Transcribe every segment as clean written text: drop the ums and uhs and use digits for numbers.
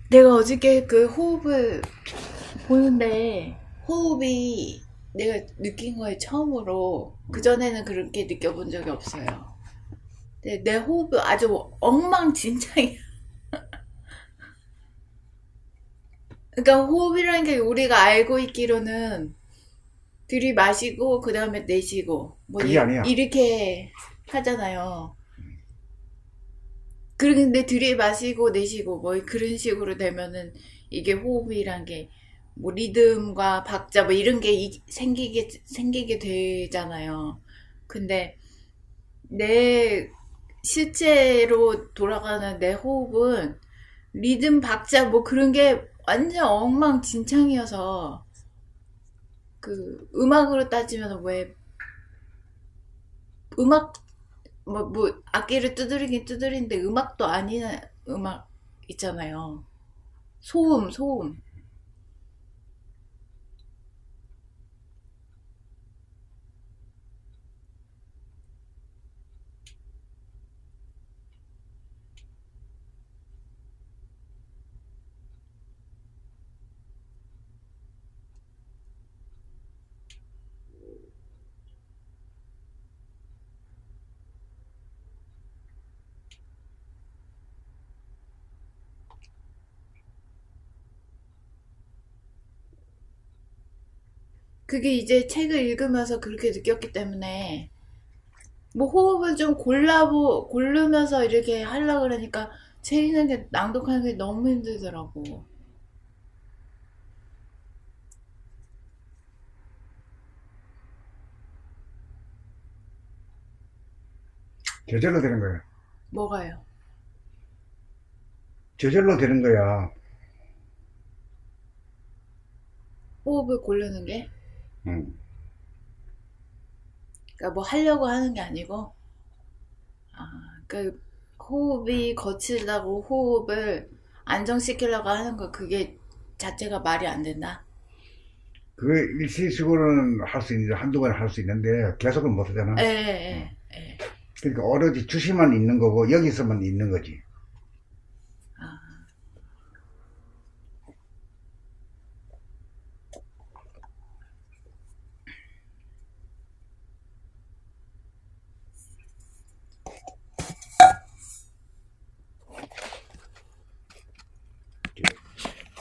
내가 어저께 그 호흡을 보는데 호흡이 내가 느낀 거에 처음으로 그전에는 그렇게 느껴본 적이 없어요. 근데 내 호흡이 아주 엉망진창이야. 그러니까 호흡이라는 게 우리가 알고 있기로는 들이마시고 그 다음에 내쉬고 뭐 그게 아니야. 이렇게 하잖아요. 그런데 들이마시고 내쉬고 뭐 그런 식으로 되면은 이게 호흡이란 게 뭐 리듬과 박자 뭐 이런 게 생기게 되잖아요. 근데 내 실제로 돌아가는 내 호흡은 리듬 박자 뭐 그런 게 완전 엉망진창이어서 그 음악으로 따지면 왜 음악 뭐 악기를 두드리긴 두드리는데 음악도 아닌 음악 있잖아요. 소음. 그게 이제 책을 읽으면서 그렇게 느꼈기 때문에 뭐 호흡을 좀 고르면서 이렇게 하려고 그러니까 책 읽는 게 낭독하는 게 너무 힘들더라고. 저절로 되는 거야. 뭐가요? 저절로 되는 거야. 호흡을 고르는 게? 응. 그러니까 뭐 하려고 하는 게 아니고 그 호흡이 거칠다고 호흡을 안정시키려고 하는 거 그게 자체가 말이 안 된다. 그게 일시적으로는 할 수 있는데, 한두 번 할 수 있는데, 계속은 못 하잖아. 예, 어. 예, 예. 그러니까 오로지 주시만 있는 거고, 여기서만 있는 거지.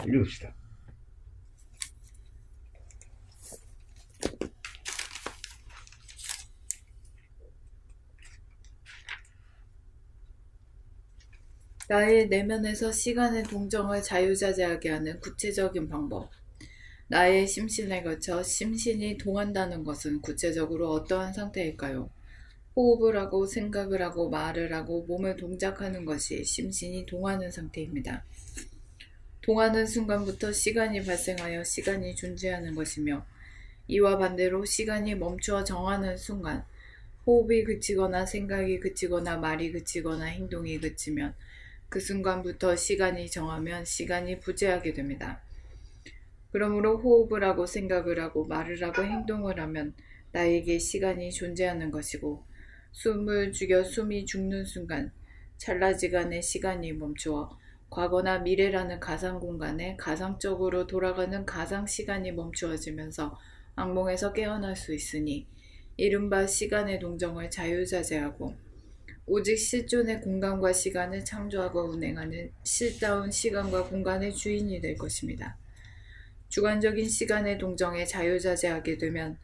읽읍시다. 나의 내면에서 시간의 동정을 자유자재하게 하는 구체적인 방법. 나의 심신에 거쳐 심신이 동한다는 것은 구체적으로 어떠한 상태일까요? 호흡을 하고 생각을 하고 말을 하고 몸을 동작하는 것이 심신이 동하는 상태입니다. 동하는 순간부터 시간이 발생하여 시간이 존재하는 것이며 이와 반대로 시간이 멈추어 정하는 순간 호흡이 그치거나 생각이 그치거나 말이 그치거나 행동이 그치면 그 순간부터 시간이 정하면 시간이 부재하게 됩니다. 그러므로 호흡을 하고 생각을 하고 말을 하고 행동을 하면 나에게 시간이 존재하는 것이고 숨을 죽여 숨이 죽는 순간 찰나지간의 시간이 멈추어 과거나 미래라는 가상 공간에 가상적으로 돌아가는 가상 시간이 멈추어지면서 악몽에서 깨어날 수 있으니 이른바 시간의 동정을 자유자재하고 오직 실존의 공간과 시간을 창조하고 운행하는 실다운 시간과 공간의 주인이 될 것입니다. 주관적인 시간의 동정에 자유자재하게 되면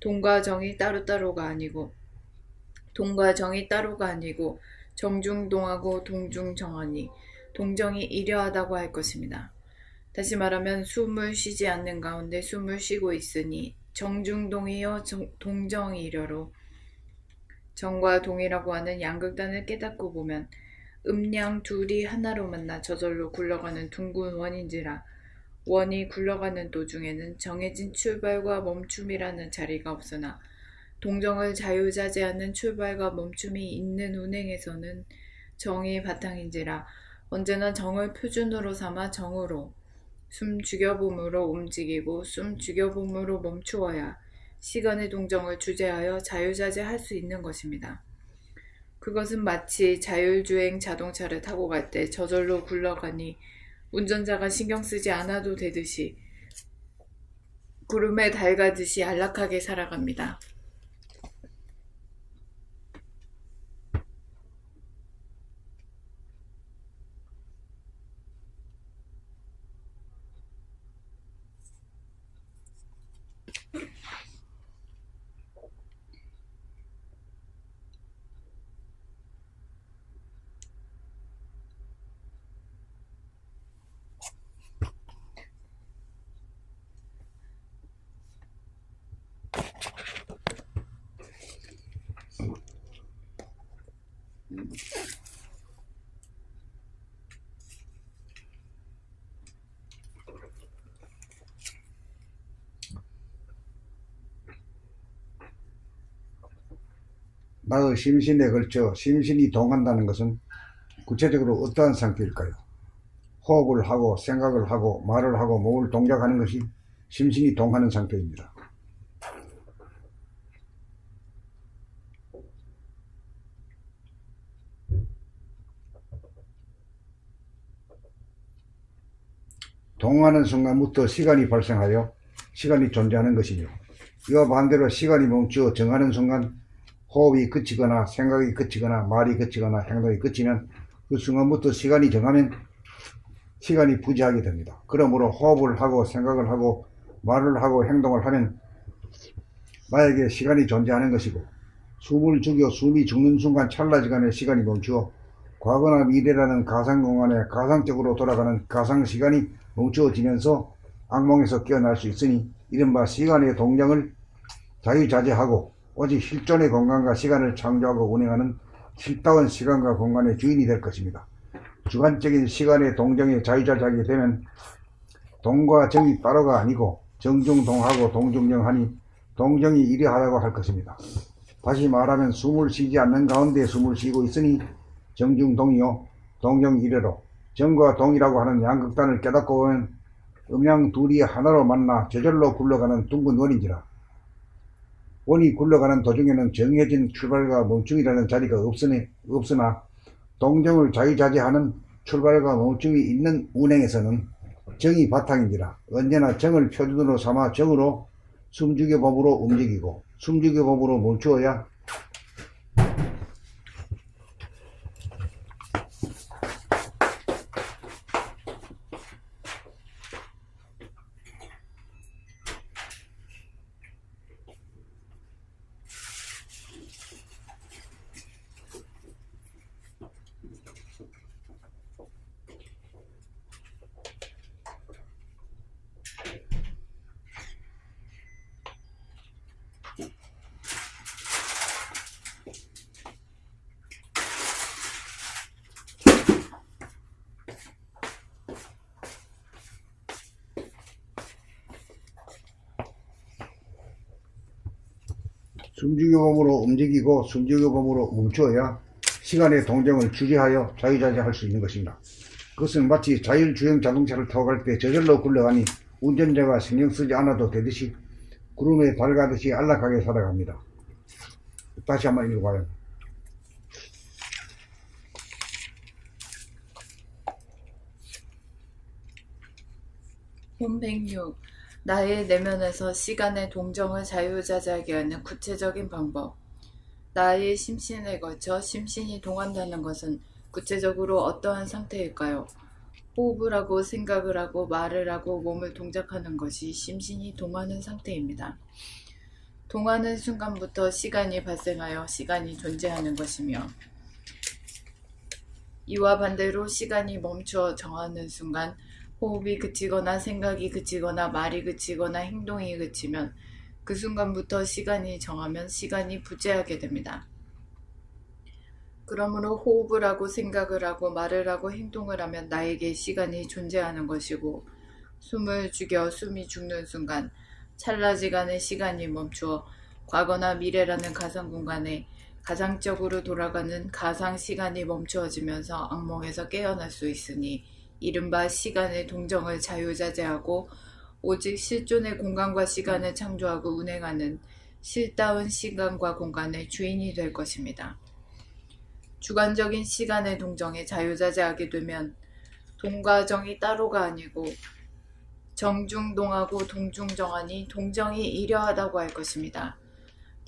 동과 정이 따로따로가 아니고 동과 정이 따로가 아니고 정중동하고 동중정하니 동정이 이려하다고 할 것입니다. 다시 말하면 숨을 쉬지 않는 가운데 숨을 쉬고 있으니 정중동이요 동정이려로 정과 동이라고 하는 양극단을 깨닫고 보면 음양 둘이 하나로 만나 저절로 굴러가는 둥근 원인지라 원이 굴러가는 도중에는 정해진 출발과 멈춤이라는 자리가 없으나 동정을 자유자재하는 출발과 멈춤이 있는 운행에서는 정이 바탕인지라 언제나 정을 표준으로 삼아 정으로 숨 죽여봄으로 움직이고 숨 죽여봄으로 멈추어야 시간의 동정을 주재하여 자유자재할 수 있는 것입니다. 그것은 마치 자율주행 자동차를 타고 갈 때 저절로 굴러가니 운전자가 신경 쓰지 않아도 되듯이 구름에 달가듯이 안락하게 살아갑니다. 나의 심신에 걸쳐 심신이 동한다는 것은 구체적으로 어떠한 상태일까요? 호흡을 하고 생각을 하고 말을 하고 몸을 동작하는 것이 심신이 동하는 상태입니다. 동하는 순간부터 시간이 발생하여 시간이 존재하는 것이며, 이와 반대로 시간이 멈추어 정하는 순간 호흡이 그치거나 생각이 그치거나 말이 그치거나 행동이 그치면 그 순간부터 시간이 정하면 시간이 부재하게 됩니다. 그러므로 호흡을 하고 생각을 하고 말을 하고 행동을 하면 나에게 시간이 존재하는 것이고, 숨을 죽여 숨이 죽는 순간 찰나시간에 시간이 멈추어 과거나 미래라는 가상공간에 가상적으로 돌아가는 가상시간이 멈추어지면서 악몽에서 깨어날 수 있으니, 이른바 시간의 동정을 자유자재하고 오직 실존의 공간과 시간을 창조하고 운행하는 실다운 시간과 공간의 주인이 될 것입니다. 주관적인 시간의 동정에 자유자재하게 되면 동과 정이 따로가 아니고 정중동하고 동중정하니 동정이 이러하다고 할 것입니다. 다시 말하면 숨을 쉬지 않는 가운데 숨을 쉬고 있으니 정중동이요 동정이래로, 정과 동이라고 하는 양극단을 깨닫고 보면 음양 둘이 하나로 만나 저절로 굴러가는 둥근 원인지라. 원이 굴러가는 도중에는 정해진 출발과 멈춤이라는 자리가 없으나 동정을 자유자재하는 출발과 멈춤이 있는 운행에서는 정이 바탕인지라. 언제나 정을 표준으로 삼아 정으로 숨죽여 법으로 움직이고 숨죽여 법으로 멈추어야 숨죽여범으로 움직이고 숨죽여범으로 멈추어야 시간의 동정을 주재하여 자유자재할 수 있는 것입니다. 그것은 마치 자율주행 자동차를 타고 갈 때 저절로 굴러가니 운전자가 신경 쓰지 않아도 되듯이 구름에 달가듯이 안락하게 살아갑니다. 다시 한번 읽어봐요. 본 106. 나의 내면에서 시간의 동정을 자유자재하게 하는 구체적인 방법. 나의 심신에 걸쳐 심신이 동한다는 것은 구체적으로 어떠한 상태일까요? 호흡을 하고 생각을 하고 말을 하고 몸을 동작하는 것이 심신이 동하는 상태입니다. 동하는 순간부터 시간이 발생하여 시간이 존재하는 것이며, 이와 반대로 시간이 멈추어 정하는 순간 호흡이 그치거나 생각이 그치거나 말이 그치거나 행동이 그치면 그 순간부터 시간이 정하면 시간이 부재하게 됩니다. 그러므로 호흡을 하고 생각을 하고 말을 하고 행동을 하면 나에게 시간이 존재하는 것이고, 숨을 죽여 숨이 죽는 순간 찰나지간의 시간이 멈추어 과거나 미래라는 가상공간에 가상적으로 돌아가는 가상시간이 멈추어지면서 악몽에서 깨어날 수 있으니, 이른바 시간의 동정을 자유자재하고 오직 실존의 공간과 시간을 창조하고 운행하는 실다운 시간과 공간의 주인이 될 것입니다. 주관적인 시간의 동정에 자유자재하게 되면 동과 정이 따로가 아니고 정중동하고 동중정하니 동정이 이려하다고 할 것입니다.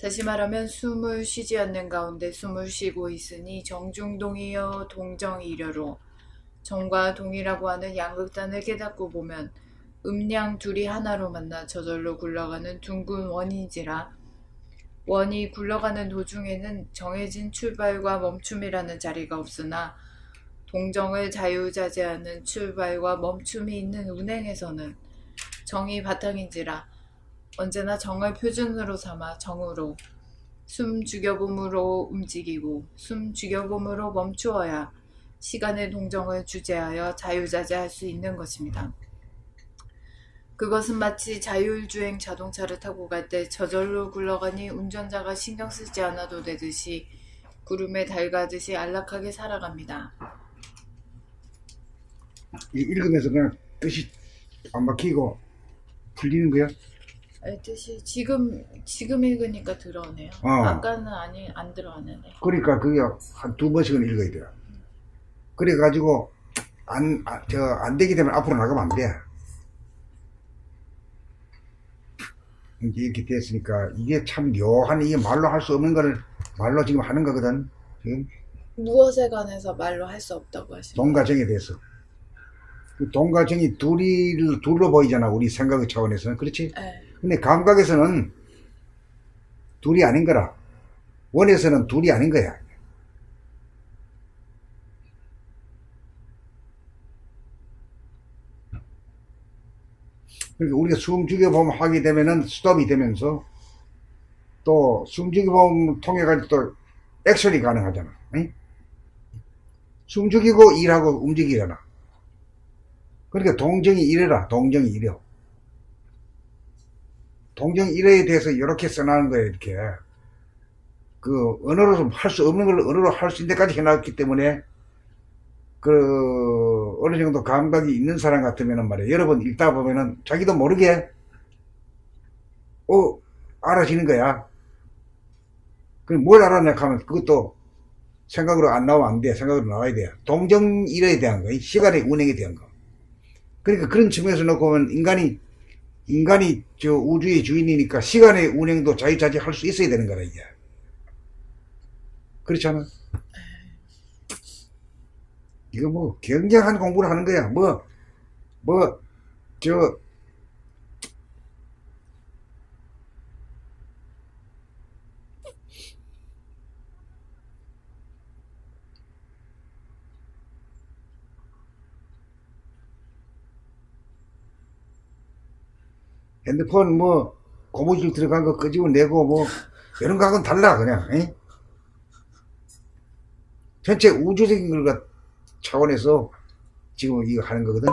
다시 말하면 숨을 쉬지 않는 가운데 숨을 쉬고 있으니 정중동이여 동정이려로 정과 동이라고 하는 양극단을 깨닫고 보면 음양 둘이 하나로 만나 저절로 굴러가는 둥근 원인지라 원이 굴러가는 도중에는 정해진 출발과 멈춤이라는 자리가 없으나 동정을 자유자재하는 출발과 멈춤이 있는 운행에서는 정이 바탕인지라 언제나 정을 표준으로 삼아 정으로 숨 죽여봄으로 움직이고 숨 죽여봄으로 멈추어야 시간의 동정을 주재하여 자유자재할 수 있는 것입니다. 그것은 마치 자율주행 자동차를 타고 갈 때 저절로 굴러가니 운전자가 신경 쓰지 않아도 되듯이 구름에 달가듯이 안락하게 살아갑니다. 읽으면서 그냥 뜻이 안 막히고 풀리는 거야? 뜻이 지금 읽으니까 들어오네요. 어. 아까는 안 들어왔는데. 그러니까 그게 한 2번씩은 읽어야 돼요. 그래가지고 안 되게 되면 앞으로 나가면 안 돼. 이제 이렇게 됐으니까 이게 참 묘한, 이게 말로 할 수 없는 거를 말로 지금 하는 거거든. 지금 무엇에 관해서 말로 할 수 없다고 하시죠? 동과 정에 대해서. 그 동과 정이 둘로 보이잖아, 우리 생각의 차원에서는. 그렇지? 네. 근데 감각에서는 둘이 아닌 거라. 원에서는 둘이 아닌 거야. 그러니까 우리가 숨죽여봄 하게 되면은 스톱이 되면서 또 숨죽여봄 통해가지고 또 액션이 가능하잖아. 응? 숨죽이고 일하고 움직이잖아. 그러니까 동정이 이래라. 동정이 이려. 동정 이래에 대해서 이렇게 써나는 거예요. 이렇게 그 언어로 할 수 없는 걸 언어로 할 수 있는 데까지 해놨기 때문에 그 어느 정도 감각이 있는 사람 같으면은 말이야, 여러 번 읽다 보면은 자기도 모르게 알아지는 거야. 그럼 뭘 알아내 하면 그것도 생각으로 안 나오면 안 돼. 생각으로 나와야 돼. 동정일에 대한 거, 시간의 운행에 대한 거. 그러니까 그런 측면에서 놓고 보면 인간이 저 우주의 주인이니까 시간의 운행도 자유자재 할 수 있어야 되는 거라, 이게. 그렇잖아. 이거 뭐 굉장한 공부를 하는 거야. 핸드폰 고무줄 들어간 거 끄집어내고 이런 거하고는 달라, 그냥. 에? 전체 우주적인 걸 차원에서 지금 이거 하는 거거든.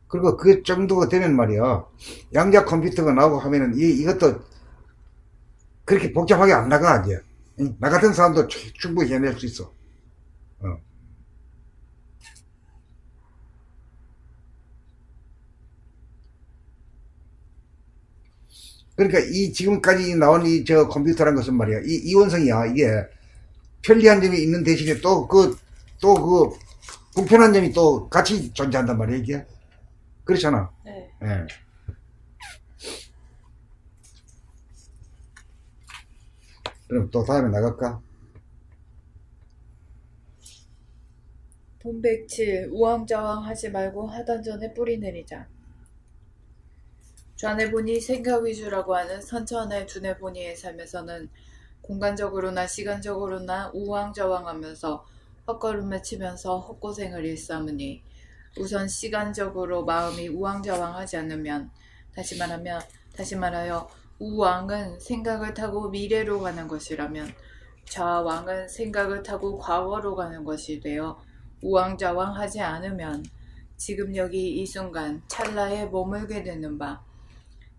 그리고 그 정도가 되면 말이야, 양자 컴퓨터가 나오고 하면은 이것도 그렇게 복잡하게 안 나가, 이제. 응? 나 같은 사람도 충분히 해낼 수 있어. 그러니까 지금까지 나온 저 컴퓨터란 것은 말이야, 이원성이야. 이게 편리한 점이 있는 대신에 또 그 불편한 점이 또 같이 존재한단 말이야, 이게. 그렇잖아. 네. 예. 그럼 또 다음에 나갈까? 본백칠 우왕좌왕 하지 말고 하던 전에 뿌리 내리자. 좌뇌 보니 생각 위주라고 하는 선천의 두뇌 보니의 삶에서는 공간적으로나 시간적으로나 우왕좌왕하면서 헛걸음을 치면서 헛고생을 일삼으니 우선 시간적으로 마음이 우왕좌왕하지 않으면 다시 말하여 우왕은 생각을 타고 미래로 가는 것이라면 좌왕은 생각을 타고 과거로 가는 것이 되어 우왕좌왕하지 않으면 지금 여기 이 순간 찰나에 머물게 되는 바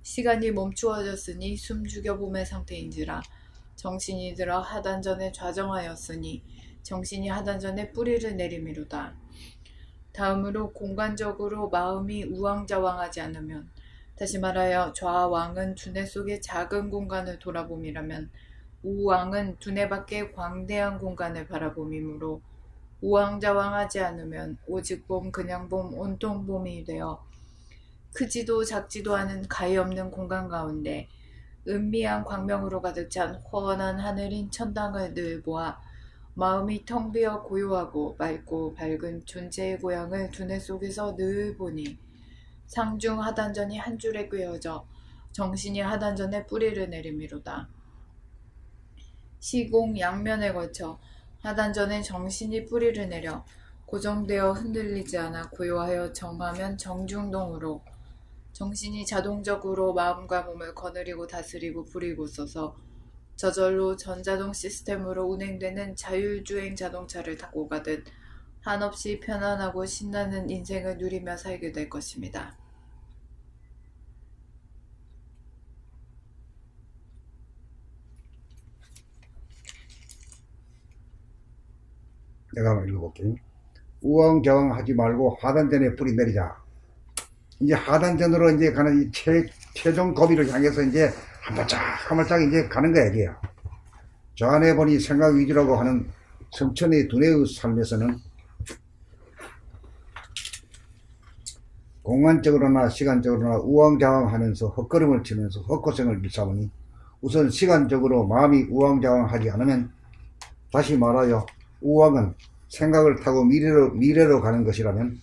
시간이 멈추어졌으니 숨 죽여봄의 상태인지라 정신이 들어 하단전에 좌정하였으니 정신이 하단전에 뿌리를 내림이로다. 다음으로 공간적으로 마음이 우왕좌왕하지 않으면 다시 말하여 좌왕은 두뇌 속의 작은 공간을 돌아봄이라면 우왕은 두뇌 밖의 광대한 공간을 바라봄이므로 우왕좌왕하지 않으면 오직 봄 그냥 봄 온통 봄이 되어 크지도 작지도 않은 가히 없는 공간 가운데 은미한 광명으로 가득 찬 훤한 하늘인 천당을 늘 보아 마음이 텅 비어 고요하고 맑고 밝은 존재의 고향을 두뇌 속에서 늘 보니 상중 하단전이 한 줄에 꿰어져 정신이 하단전에 뿌리를 내림이로다. 시공 양면에 걸쳐 하단전에 정신이 뿌리를 내려 고정되어 흔들리지 않아 고요하여 정하면 정중동으로 정신이 자동적으로 마음과 몸을 거느리고 다스리고 부리고 써서 저절로 전자동 시스템으로 운행되는 자율주행 자동차를 타고 가듯 한없이 편안하고 신나는 인생을 누리며 살게 될 것입니다. 내가 한번 읽어볼게요. 우왕좌왕 하지 말고 하단전에 뿌리 내리자. 이제 하단전으로 이제 가는 이 최종 고비를 향해서 이제 한 발짝 이제 가는 거야, 이게요. 저 안에 보니 생각 위주라고 하는 성천의 두뇌의 삶에서는 공간적으로나 시간적으로나 우왕좌왕 하면서 헛걸음을 치면서 헛고생을 일삼으니 우선 시간적으로 마음이 우왕좌왕하지 않으면 다시 말하여 우왕은 생각을 타고 미래로 가는 것이라면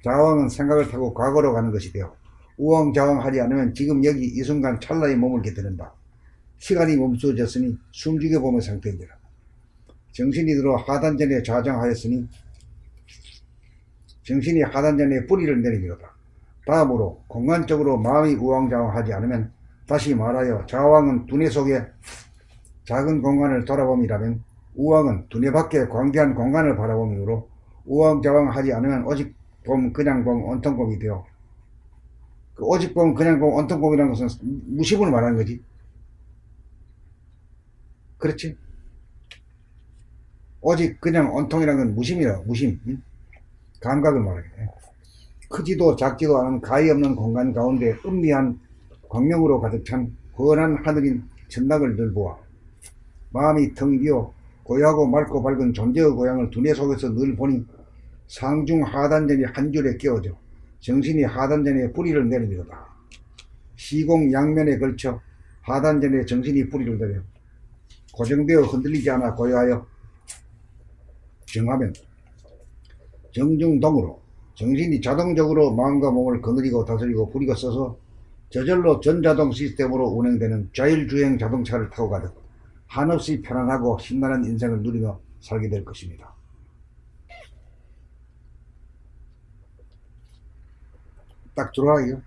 좌왕은 생각을 타고 과거로 가는 것이 되어 우왕좌왕하지 않으면 지금 여기 이 순간 찰나에 머물게 되는다. 시간이 멈춰졌으니 숨죽여 보는 상태이니라. 정신이 들어 하단전에 좌정하였으니 정신이 하단전에 뿌리를 내리미로다. 다음으로 공간적으로 마음이 우왕좌왕하지 않으면 다시 말하여 좌왕은 두뇌 속에 작은 공간을 돌아봄이라면 우왕은 두뇌 밖에 광대한 공간을 바라봄이므로 우왕좌왕하지 않으면 오직 봄 그냥 봄 온통 봄이 되어 그 오직 봄 그냥 봄 온통 봄이라는 것은 무심을 말하는 거지. 그렇지? 오직 그냥 온통이라는 건 무심이라 무심. 응? 감각을 말하게 돼. 크지도 작지도 않은 가히 없는 공간 가운데 은미한 광명으로 가득 찬 훤한 하늘인 천당을 늘 보아 마음이 텅 비어 고요하고 맑고 밝은 존재의 고향을 두뇌 속에서 늘 보니 상중 하단전이 한 줄에 끼어져 정신이 하단전에 뿌리를 내리미로다. 시공 양면에 걸쳐 하단전에 정신이 뿌리를 내려 고정되어 흔들리지 않아 고요하여 정하면 정중동으로 정신이 자동적으로 마음과 몸을 거느리고 다스리고 부리고 써서 저절로 전자동 시스템으로 운행되는 자율주행 자동차를 타고 가듯 한없이 편안하고 신나는 인생을 누리며 살게 될 것입니다. 딱 들어와요.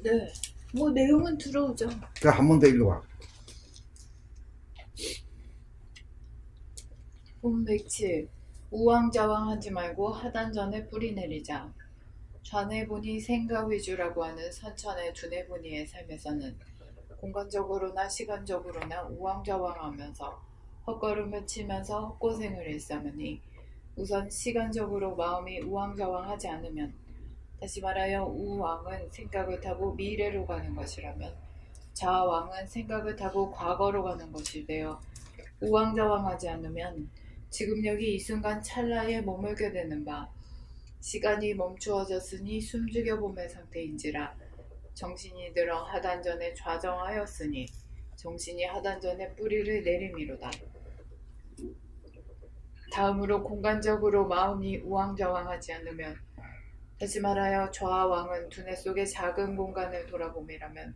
네, 뭐 내용은 들어오죠. 한 번 더 읽어봐. 봄 107. 우왕좌왕하지 말고 하단전에 뿌리 내리자. 좌뇌 보니 생각 위주라고 하는 선천의 두뇌 보니의 삶에서는 공간적으로나 시간적으로나 우왕좌왕하면서 헛걸음을 치면서 헛고생을 일삼으니 우선 시간적으로 마음이 우왕좌왕하지 않으면 다시 말하여 우왕은 생각을 타고 미래로 가는 것이라면 좌왕은 생각을 타고 과거로 가는 것이 되어 우왕좌왕하지 않으면 지금 여기 이 순간 찰나에 머물게 되는 바 시간이 멈추어졌으니 숨죽여 봄의 상태인지라 정신이 들어 하단전에 좌정하였으니 정신이 하단전에 뿌리를 내림이로다. 다음으로 공간적으로 마음이 우왕좌왕하지 않으면 다시 말하여 좌왕은 두뇌 속의 작은 공간을 돌아봄이라면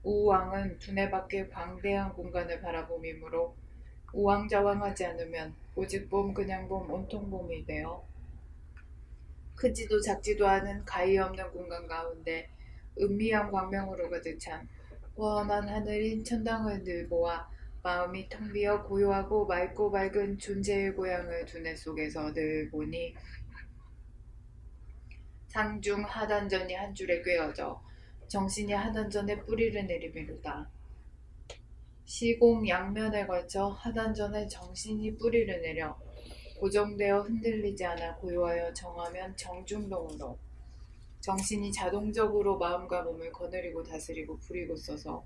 우왕은 두뇌 밖의 광대한 공간을 바라봄이므로 우왕좌왕하지 않으면 오직 봄 그냥 봄 온통 봄이 되어 크지도 작지도 않은 가히 없는 공간 가운데 은미한 광명으로 가득 찬 훤한 하늘인 천당을 늘 보아 마음이 텅 비어 고요하고 맑고 밝은 존재의 고향을 두뇌 속에서 늘 보니 상중 하단전이 한 줄에 꿰어져 정신이 하단전에 뿌리를 내리미로다. 시공 양면에 걸쳐 하단전에 정신이 뿌리를 내려 고정되어 흔들리지 않아 고요하여 정하면 정중동으로 정신이 자동적으로 마음과 몸을 거느리고 다스리고 부리고 써서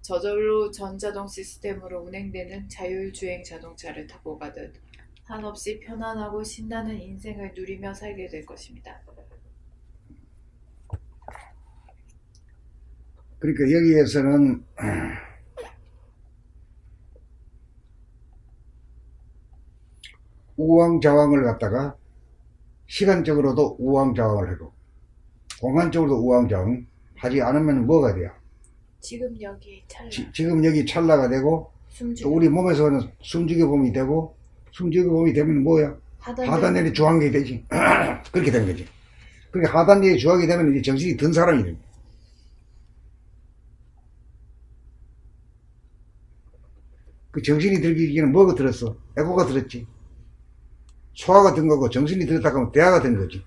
저절로 전자동 시스템으로 운행되는 자율주행 자동차를 타고 가듯 한없이 편안하고 신나는 인생을 누리며 살게 될 것입니다. 그러니까 여기에서는 우왕좌왕을 갖다가 시간적으로도 우왕좌왕을 하고 공간적으로도 우왕좌왕 하지 않으면 뭐가 돼요? 지금 여기 찰나. 지금 여기 찰나가 되고 또 우리 몸에서는 숨죽여봄이 되고 숨죽여봄이 되면 뭐야? 하단열이 주황이 되지. 그렇게 되는 거지. 그러니까 하단열이 주황이 되면 이제 정신이 든 사람이 됩니다. 그 정신이 들기 전에는 뭐가 들었어? 에고가 들었지. 소화가 든 거고 정신이 들었다 하면 대화가 된 거지.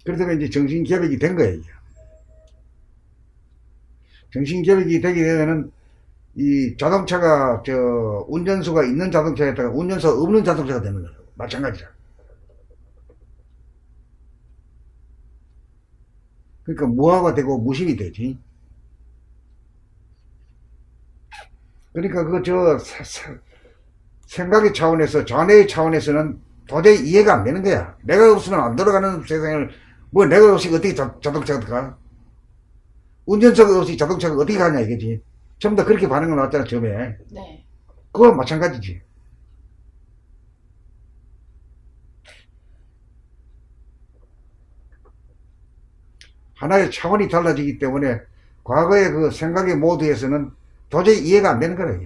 그러다가 이제 정신개벽이 된 거야, 이게. 정신개벽이 되게 되면은 이 자동차가 운전수가 있는 자동차에다가 운전수가 없는 자동차가 되는 거야. 마찬가지라. 그러니까 무화가 되고 무심이 되지. 그러니까 생각의 차원에서 좌뇌의 차원에서는 도저히 이해가 안 되는 거야. 내가 없으면 안 돌아가는 세상을 뭐 내가 없이 어떻게 자동차가 가? 운전수가 없이 자동차가 어떻게 가냐 이거지. 전부 다 그렇게 반응을 나왔잖아 처음에. 네. 그거와 마찬가지지. 하나의 차원이 달라지기 때문에 과거의 그 생각의 모드에서는 도저히 이해가 안 되는 거라.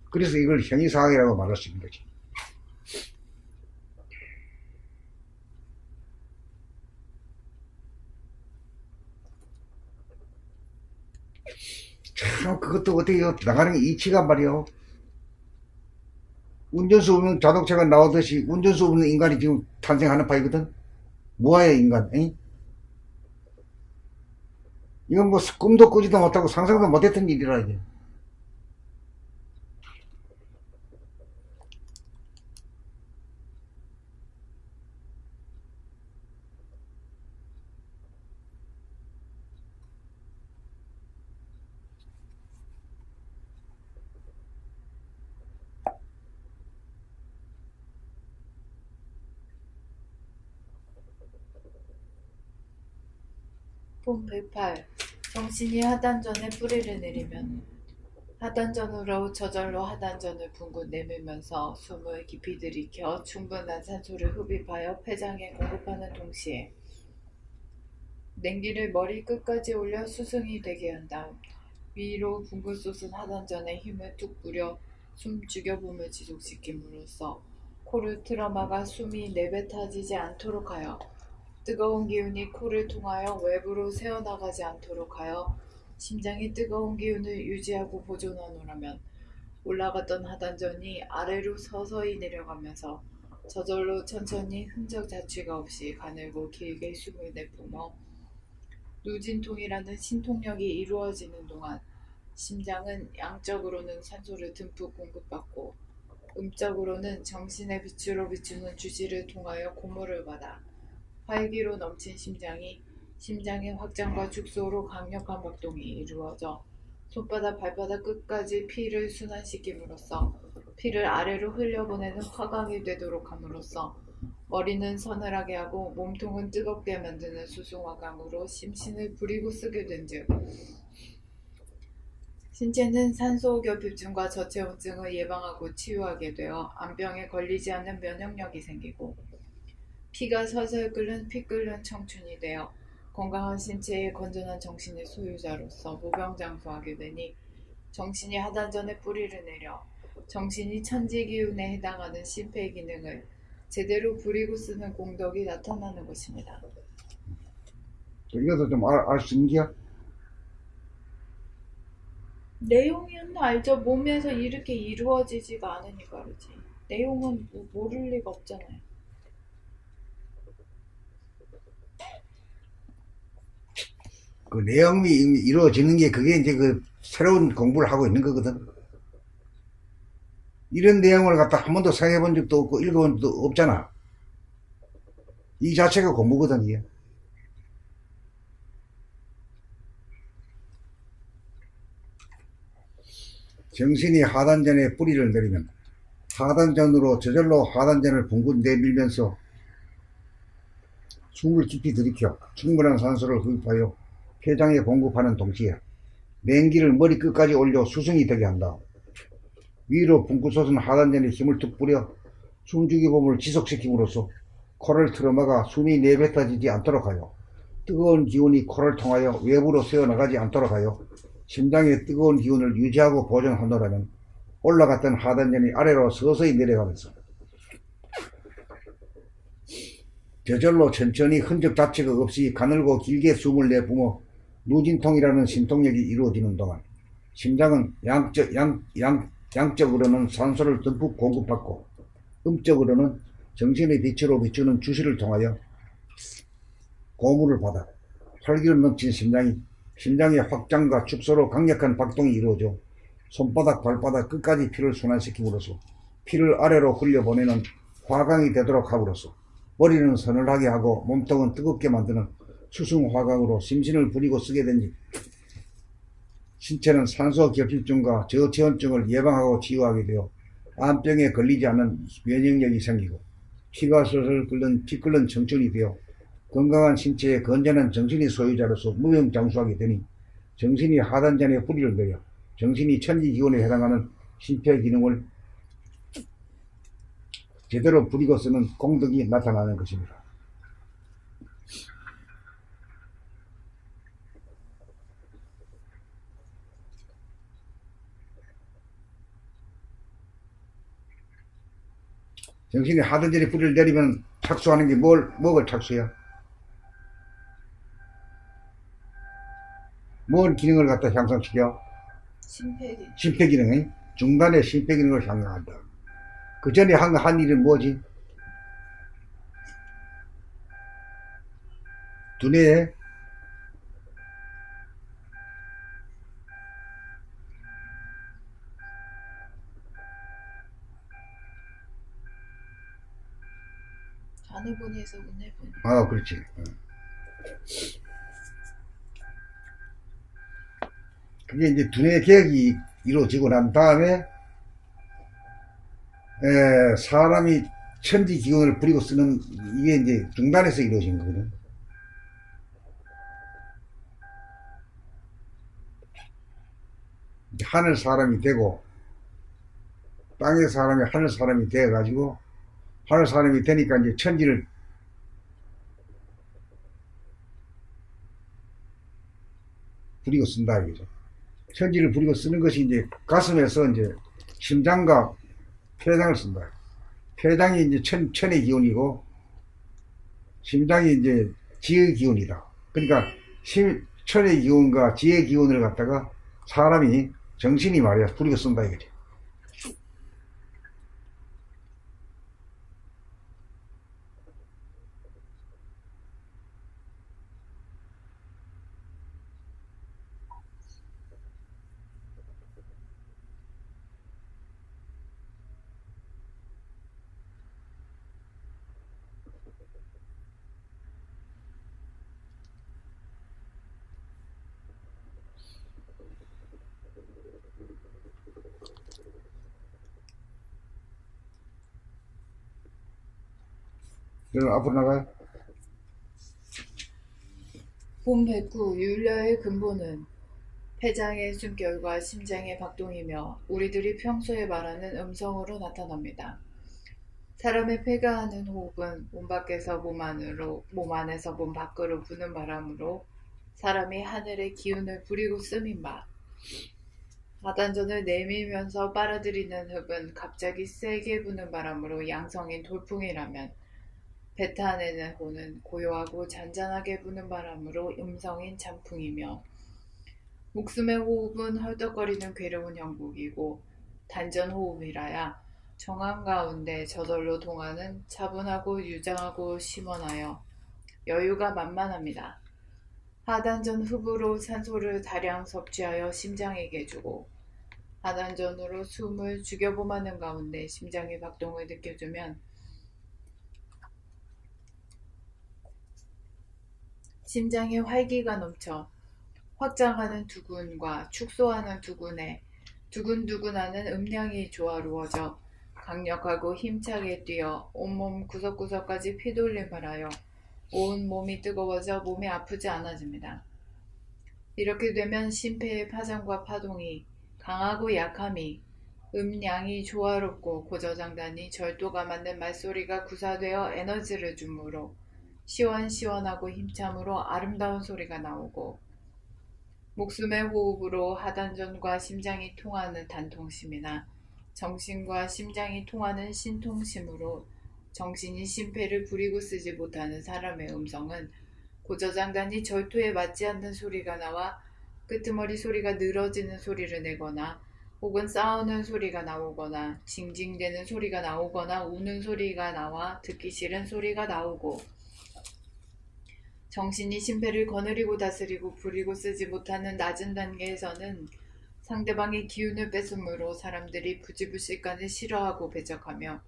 그래서 이걸 형이상학이라고 말할 수 있는 거지. 참 그것도 어떻게 나가는 게 이치가 말이요. 운전수 없는 자동차가 나오듯이 운전수 없는 인간이 지금 탄생하는 파이거든. 무아의 인간. 에? 이건 뭐 꿈도 꾸지도 못하고 상상도 못했던 일이라 이게. 본 108. 정신이 하단전에 뿌리를 내리면 하단전으로 저절로 하단전을 붕군 내밀면서 숨을 깊이 들이켜 충분한 산소를 흡입하여 폐장에 공급하는 동시에 냉기를 머리 끝까지 올려 수승이 되게 한 다음 위로 붕근 솟은 하단전에 힘을 툭 뿌려 숨 죽여봄을 지속시킴으로써 코를 틀어막아 숨이 내뱉어지지 않도록 하여 뜨거운 기운이 코를 통하여 외부로 새어나가지 않도록 하여 심장이 뜨거운 기운을 유지하고 보존하노라면 올라갔던 하단전이 아래로 서서히 내려가면서 저절로 천천히 흔적 자취가 없이 가늘고 길게 숨을 내뿜어 누진통이라는 신통력이 이루어지는 동안 심장은 양적으로는 산소를 듬뿍 공급받고 음적으로는 정신의 빛으로 비추는 주시를 통하여 고무를 받아 활기로 넘친 심장의 확장과 축소로 강력한 박동이 이루어져 손바닥 발바닥 끝까지 피를 순환시킴으로써 피를 아래로 흘려보내는 화강이 되도록 함으로써 머리는 서늘하게 하고 몸통은 뜨겁게 만드는 수송화강으로 심신을 부리고 쓰게 된즉 신체는 산소결핍증과 저체온증을 예방하고 치유하게 되어 암병에 걸리지 않는 면역력이 생기고 피가 설설 끓는 피 끓는 청춘이 되어 건강한 신체에 건전한 정신의 소유자로서 무병장수하게 되니 정신이 하단전에 뿌리를 내려 정신이 천지기운에 해당하는 심폐 기능을 제대로 부리고 쓰는 공덕이 나타나는 것입니다. 이것도 좀 알 수 있는 게야? 내용은 알죠. 몸에서 이렇게 이루어지지가 않으니까 그렇지. 내용은 모를 리가 없잖아요. 그 내용이 이루어지는 게 그게 이제 그 새로운 공부를 하고 있는 거거든. 이런 내용을 갖다 한 번도 생각해 본 적도 없고 읽어본 적도 없잖아. 이 자체가 공부거든, 이게. 정신이 하단전에 뿌리를 내리면 하단전으로 저절로 하단전을 붕군 내밀면서 숨을 깊이 들이켜 충분한 산소를 흡입하여 폐장에 공급하는 동시에 냉기를 머리끝까지 올려 수승이 되게 한다. 위로 붕고 솟은 하단전에 힘을 툭 뿌려 숨죽이 몸을 지속시킴으로써 코를 틀어막아 숨이 내뱉어지지 않도록 하여 뜨거운 기운이 코를 통하여 외부로 새어나가지 않도록 하여 심장의 뜨거운 기운을 유지하고 보존하노라면 올라갔던 하단전이 아래로 서서히 내려가면서 저절로 천천히 흔적 자체가 없이 가늘고 길게 숨을 내뿜어 누진통이라는 심통력이 이루어지는 동안 심장은 양적으로는 산소를 듬뿍 공급받고 음적으로는 정신의 빛으로 비추는 주시를 통하여 고물을 받아 활기를 넘친 심장의 확장과 축소로 강력한 박동이 이루어져 손바닥 발바닥 끝까지 피를 순환시킴으로써 피를 아래로 흘려보내는 화강이 되도록 함으로써 머리는 서늘하게 하고 몸통은 뜨겁게 만드는 수승화강으로 심신을 부리고 쓰게 된지 신체는 산소 결핍증과 저체온증을 예방하고 치유하게 되어 암병에 걸리지 않는 면역력이 생기고 피가 슬슬 끓는 피 끓는 청춘이 되어 건강한 신체에 건전한 정신의 소유자로서 무병장수하게 되니 정신이 하단전에 뿌리를 내려 정신이 천지기운에 해당하는 심폐기능을 제대로 부리고 쓰는 공덕이 나타나는 것입니다. 정신이 하단전에 뿌리를 내리면 착수하는 게 뭐를 착수해야? 뭔 기능을 갖다 향상시켜? 심폐기능. 중단의 심폐기능을 향상한다. 그 전에 한 일은 뭐지? 두뇌에 좌뇌분이에서 우뇌분. 그렇지. 그게 이제 두뇌 개혁이 이루어지고 난 다음에 사람이 천지 기운을 부리고 쓰는 이게 이제 중단에서 이루어진 거거든. 하늘 사람이 되고 땅의 사람이 하늘 사람이 되어 가지고 하늘 사람이 되니까 이제 천지를 부리고 쓴다 이거죠. 천지를 부리고 쓰는 것이 이제 가슴에서 이제 심장과 폐장을 쓴다. 폐장이 이제 천의 기운이고 심장이 이제 지의 기운이다. 그러니까 천의 기운과 지의 기운을 갖다가 사람이 정신이 말이야 부리고 쓴다 이거지. 그럼 앞으로 나가요. 봄백구 율려의 근본은 폐장의 숨결과 심장의 박동이며 우리들이 평소에 말하는 음성으로 나타납니다. 사람의 폐가 하는 호흡은 몸 밖에서 몸 안에서 몸 밖으로 부는 바람으로 사람이 하늘의 기운을 부리고 씀인 바, 하단전을 내밀면서 빨아들이는 흡은 갑자기 세게 부는 바람으로 양성인 돌풍이라면 배타내는 호는 고요하고 잔잔하게 부는 바람으로 음성인 잔풍이며 목숨의 호흡은 헐떡거리는 괴로운 형국이고 단전호흡이라야 정황 가운데 저절로 동하는 차분하고 유장하고 심원하여 여유가 만만합니다. 하단전 흡으로 산소를 다량 섭취하여 심장에게 주고 하단전으로 숨을 죽여봄하는 가운데 심장의 박동을 느껴주면 심장에 활기가 넘쳐 확장하는 두근과 축소하는 두근에 두근두근하는 음량이 조화로워져 강력하고 힘차게 뛰어 온몸 구석구석까지 피돌림을 하여 온 몸이 뜨거워져 몸이 아프지 않아집니다. 이렇게 되면 심폐의 파장과 파동이 강하고 약함이 음량이 조화롭고 고저장단이 절도가 맞는 말소리가 구사되어 에너지를 주므로 시원시원하고 힘참으로 아름다운 소리가 나오고 목숨의 호흡으로 하단전과 심장이 통하는 단통심이나 정신과 심장이 통하는 신통심으로 정신이 심폐를 부리고 쓰지 못하는 사람의 음성은 고저장단이 절도에 맞지 않는 소리가 나와 끄트머리 소리가 늘어지는 소리를 내거나 혹은 싸우는 소리가 나오거나 징징대는 소리가 나오거나 우는 소리가 나와 듣기 싫은 소리가 나오고 정신이 심폐를 거느리고 다스리고 부리고 쓰지 못하는 낮은 단계에서는 상대방의 기운을 뺏음으로 사람들이 부지불식간에 싫어하고 배척하며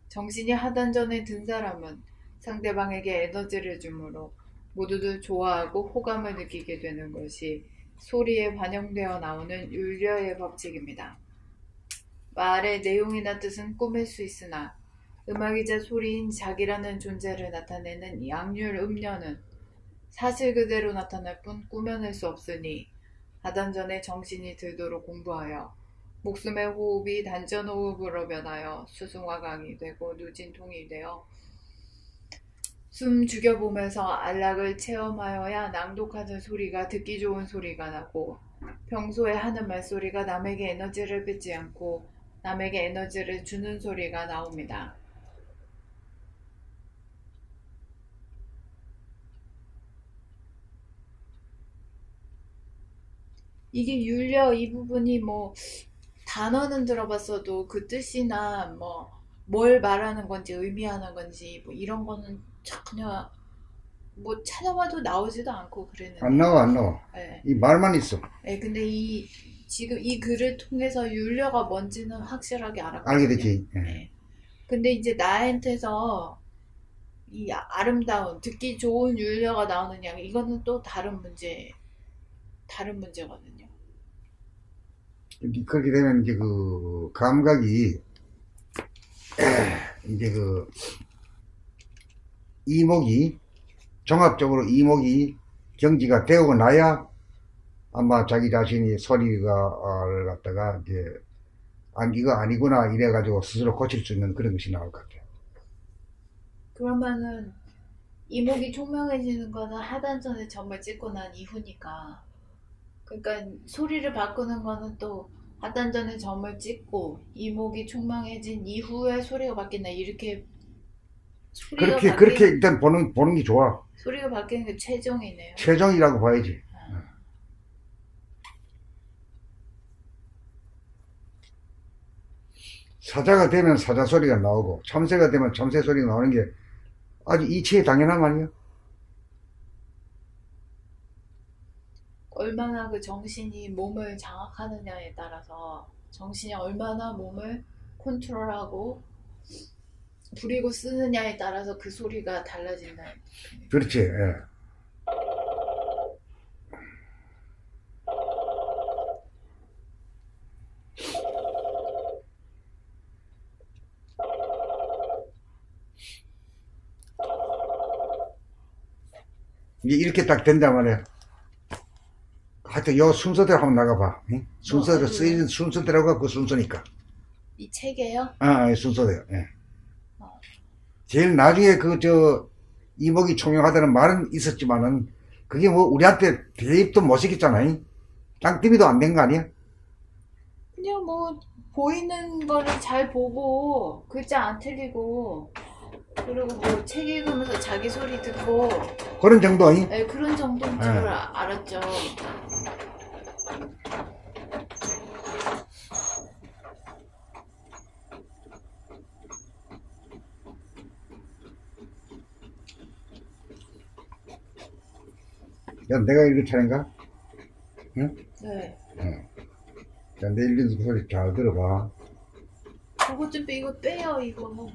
정신이 하단전에 든 사람은 상대방에게 에너지를 주므로 모두들 좋아하고 호감을 느끼게 되는 것이 소리에 반영되어 나오는 율려의 법칙입니다. 말의 내용이나 뜻은 꾸밀 수 있으나 음악이자 소리인 자기라는 존재를 나타내는 양률 음녀는 사실 그대로 나타날 뿐 꾸며낼 수 없으니 하단전에 정신이 들도록 공부하여 목숨의 호흡이 단전호흡으로 변하여 수승화강이 되고 누진통이 되어 숨 죽여보면서 안락을 체험하여야 낭독하는 소리가 듣기 좋은 소리가 나고 평소에 하는 말소리가 남에게 에너지를 뺏지 않고 남에게 에너지를 주는 소리가 나옵니다. 이게 율려 이 부분이 뭐 단어는 들어봤어도 그 뜻이나 뭐 뭘 말하는 건지 의미하는 건지 뭐 이런 거는 전혀 뭐 찾아봐도 나오지도 않고 그랬는데. 안 나와, 안 나와. 네. 이 말만 있어. 네, 근데 지금 이 글을 통해서 율려가 뭔지는 확실하게 알았거든요. 알게 되지. 예. 네. 근데 이제 나한테서 이 아름다운 듣기 좋은 율려가 나오느냐 이거는 또 다른 문제거든요. 그렇게 되면 이제 그 감각이 이제 그 이목이 종합적으로 이목이 경지가 되고 나야 아마 자기 자신이 소리가 갖다가 이제 이거 아니구나 이래가지고 스스로 고칠 수 있는 그런 것이 나올 것 같아요. 그러면은 이목이 총명해지는 거는 하단전에 점을 찍고 난 이후니까 그러니까 소리를 바꾸는 거는 또 하단전에 점을 찍고 이목이 총명해진 이후에 소리가 바뀐다 이렇게 소리가 그렇게 일단 보는 게 좋아. 소리가 바뀌는 게 최종이네요. 최종이라고 봐야지. 사자가 되면 사자 소리가 나오고 참새가 되면 참새 소리가 나오는 게 아주 이치에 당연한 말이야. 얼마나 그 정신이 몸을 장악하느냐에 따라서 정신이 얼마나 몸을 컨트롤하고 부리고 쓰느냐에 따라서 그 소리가 달라진다. 그렇지. 예. 이게 이렇게 딱 된단 말이야. 하여튼 요 순서대로 한번 나가봐. 응? 순서대로 쓰이는 순서대로가 그 순서니까. 이 책이에요? 순서대로. 예. 제일 나중에 이목이 총명하다는 말은 있었지만은 그게 뭐 우리한테 대입도 못 시켰잖아. 땅띠비도 안 된 거 아니야? 그냥 뭐 보이는 거를 잘 보고 글자 안 틀리고 그리고 뭐 책 읽으면서 자기 소리 듣고 그런 정도. 네, 그런 정도인 줄 알았죠. 야, 내가 읽을 차례인가? 응? 네. 자, 내 읽는 소리 잘 들어봐. 그거 좀 이거 빼요 이거.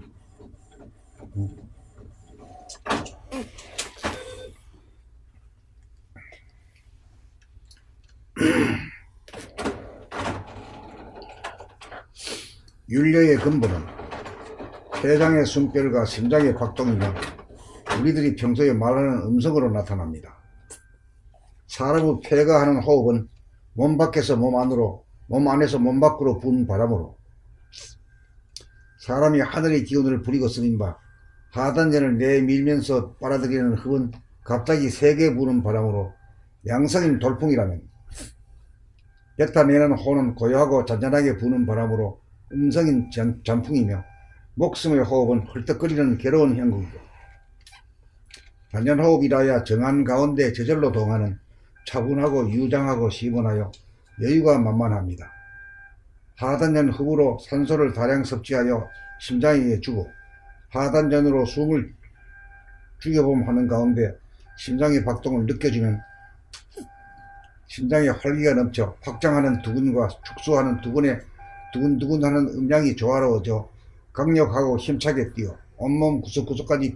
윤려의 근본은 폐장의 숨결과 심장의 박동이며 우리들이 평소에 말하는 음성으로 나타납니다. 사람의 폐가 하는 호흡은 몸 밖에서 몸 안으로, 몸 안에서 몸 밖으로 부는 바람으로 사람이 하늘의 기운을 부리고 쓰는 바 하단전을 내밀면서 빨아들이는 흡은 갑자기 세게 부는 바람으로 양성인 돌풍이라면 뱉어내는 호는 고요하고 잔잔하게 부는 바람으로 음성인 잔풍이며 목숨의 호흡은 헐떡거리는 괴로운 형국이고 단전호흡이라야 정한 가운데 저절로 동하는 차분하고 유장하고 시원하여 여유가 만만합니다. 하단전 흡으로 산소를 다량 섭취하여 심장에게 주고 하단전으로 숨을 죽여봄 하는 가운데 심장의 박동을 느껴주면 심장에 활기가 넘쳐 확장하는 두근과 축소하는 두근에 두근두근하는 음량이 조화로워져 강력하고 힘차게 뛰어 온몸 구석구석까지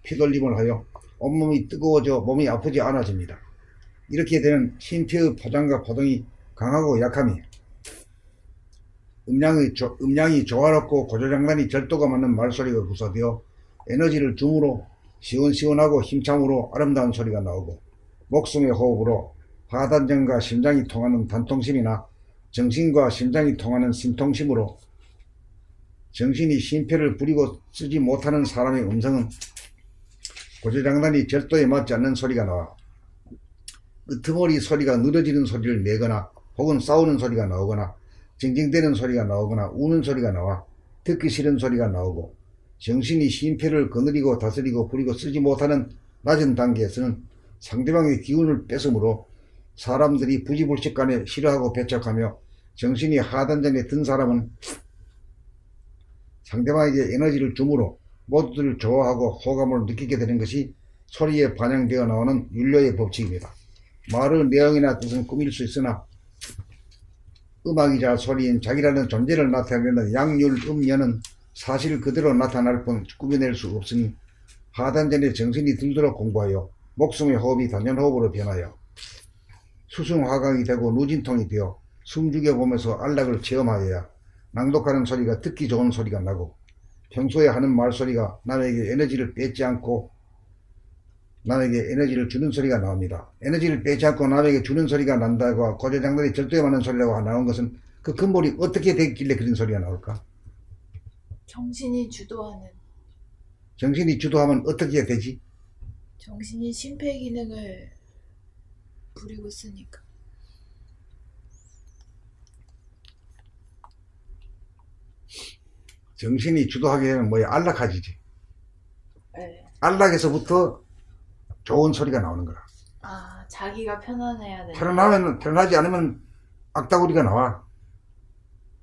피돌림을 하여 온몸이 뜨거워져 몸이 아프지 않아집니다. 이렇게 되면 심폐의 파장과 파동이 강하고 약함이 음량이 조화롭고 고조장단이 절도가 맞는 말소리가 구사되어 에너지를 줌으로 시원시원하고 힘참으로 아름다운 소리가 나오고 목숨의 호흡으로 하단전과 심장이 통하는 단통심이나 정신과 심장이 통하는 심통심으로 정신이 심폐를 부리고 쓰지 못하는 사람의 음성은 고조장단이 절도에 맞지 않는 소리가 나와 끄트머리 소리가 늘어지는 소리를 내거나 혹은 싸우는 소리가 나오거나 징징대는 소리가 나오거나 우는 소리가 나와 듣기 싫은 소리가 나오고 정신이 심폐를 거느리고 다스리고 부리고 쓰지 못하는 낮은 단계에서는 상대방의 기운을 뺏으므로 사람들이 부지불식간에 싫어하고 배척하며 정신이 하단전에 든 사람은 상대방에게 에너지를 주므로 모두를 좋아하고 호감을 느끼게 되는 것이 소리에 반영되어 나오는 윤료의 법칙입니다. 말의 내용이나 뜻은 꾸밀 수 있으나 음악이자 소리인 자기라는 존재를 나타내는 양률 음연은 사실 그대로 나타날 뿐 꾸며낼 수 없으니 하단전에 정신이 들도록 공부하여 목숨의 호흡이 단전호흡으로 변하여 수승화강이 되고 누진통이 되어 숨죽여 보면서 안락을 체험하여야 낭독하는 소리가 듣기 좋은 소리가 나고 평소에 하는 말소리가 남에게 에너지를 뺏지 않고 남에게 에너지를 주는 소리가 나옵니다. 에너지를 빼지 않고 남에게 주는 소리가 난다고 고조장단이 절도에 맞는 소리라고 나온 것은 그 근본이 어떻게 되길래 그런 소리가 나올까? 정신이 주도하는, 정신이 주도하면 어떻게 되지? 정신이 심폐 기능을 부리고 쓰니까. 정신이 주도하게 되면 뭐야? 안락하지지. 네. 안락에서부터 좋은 소리가 나오는 거야. 아, 자기가 편안해야 돼. 편안하지 않으면 악다구리가 나와.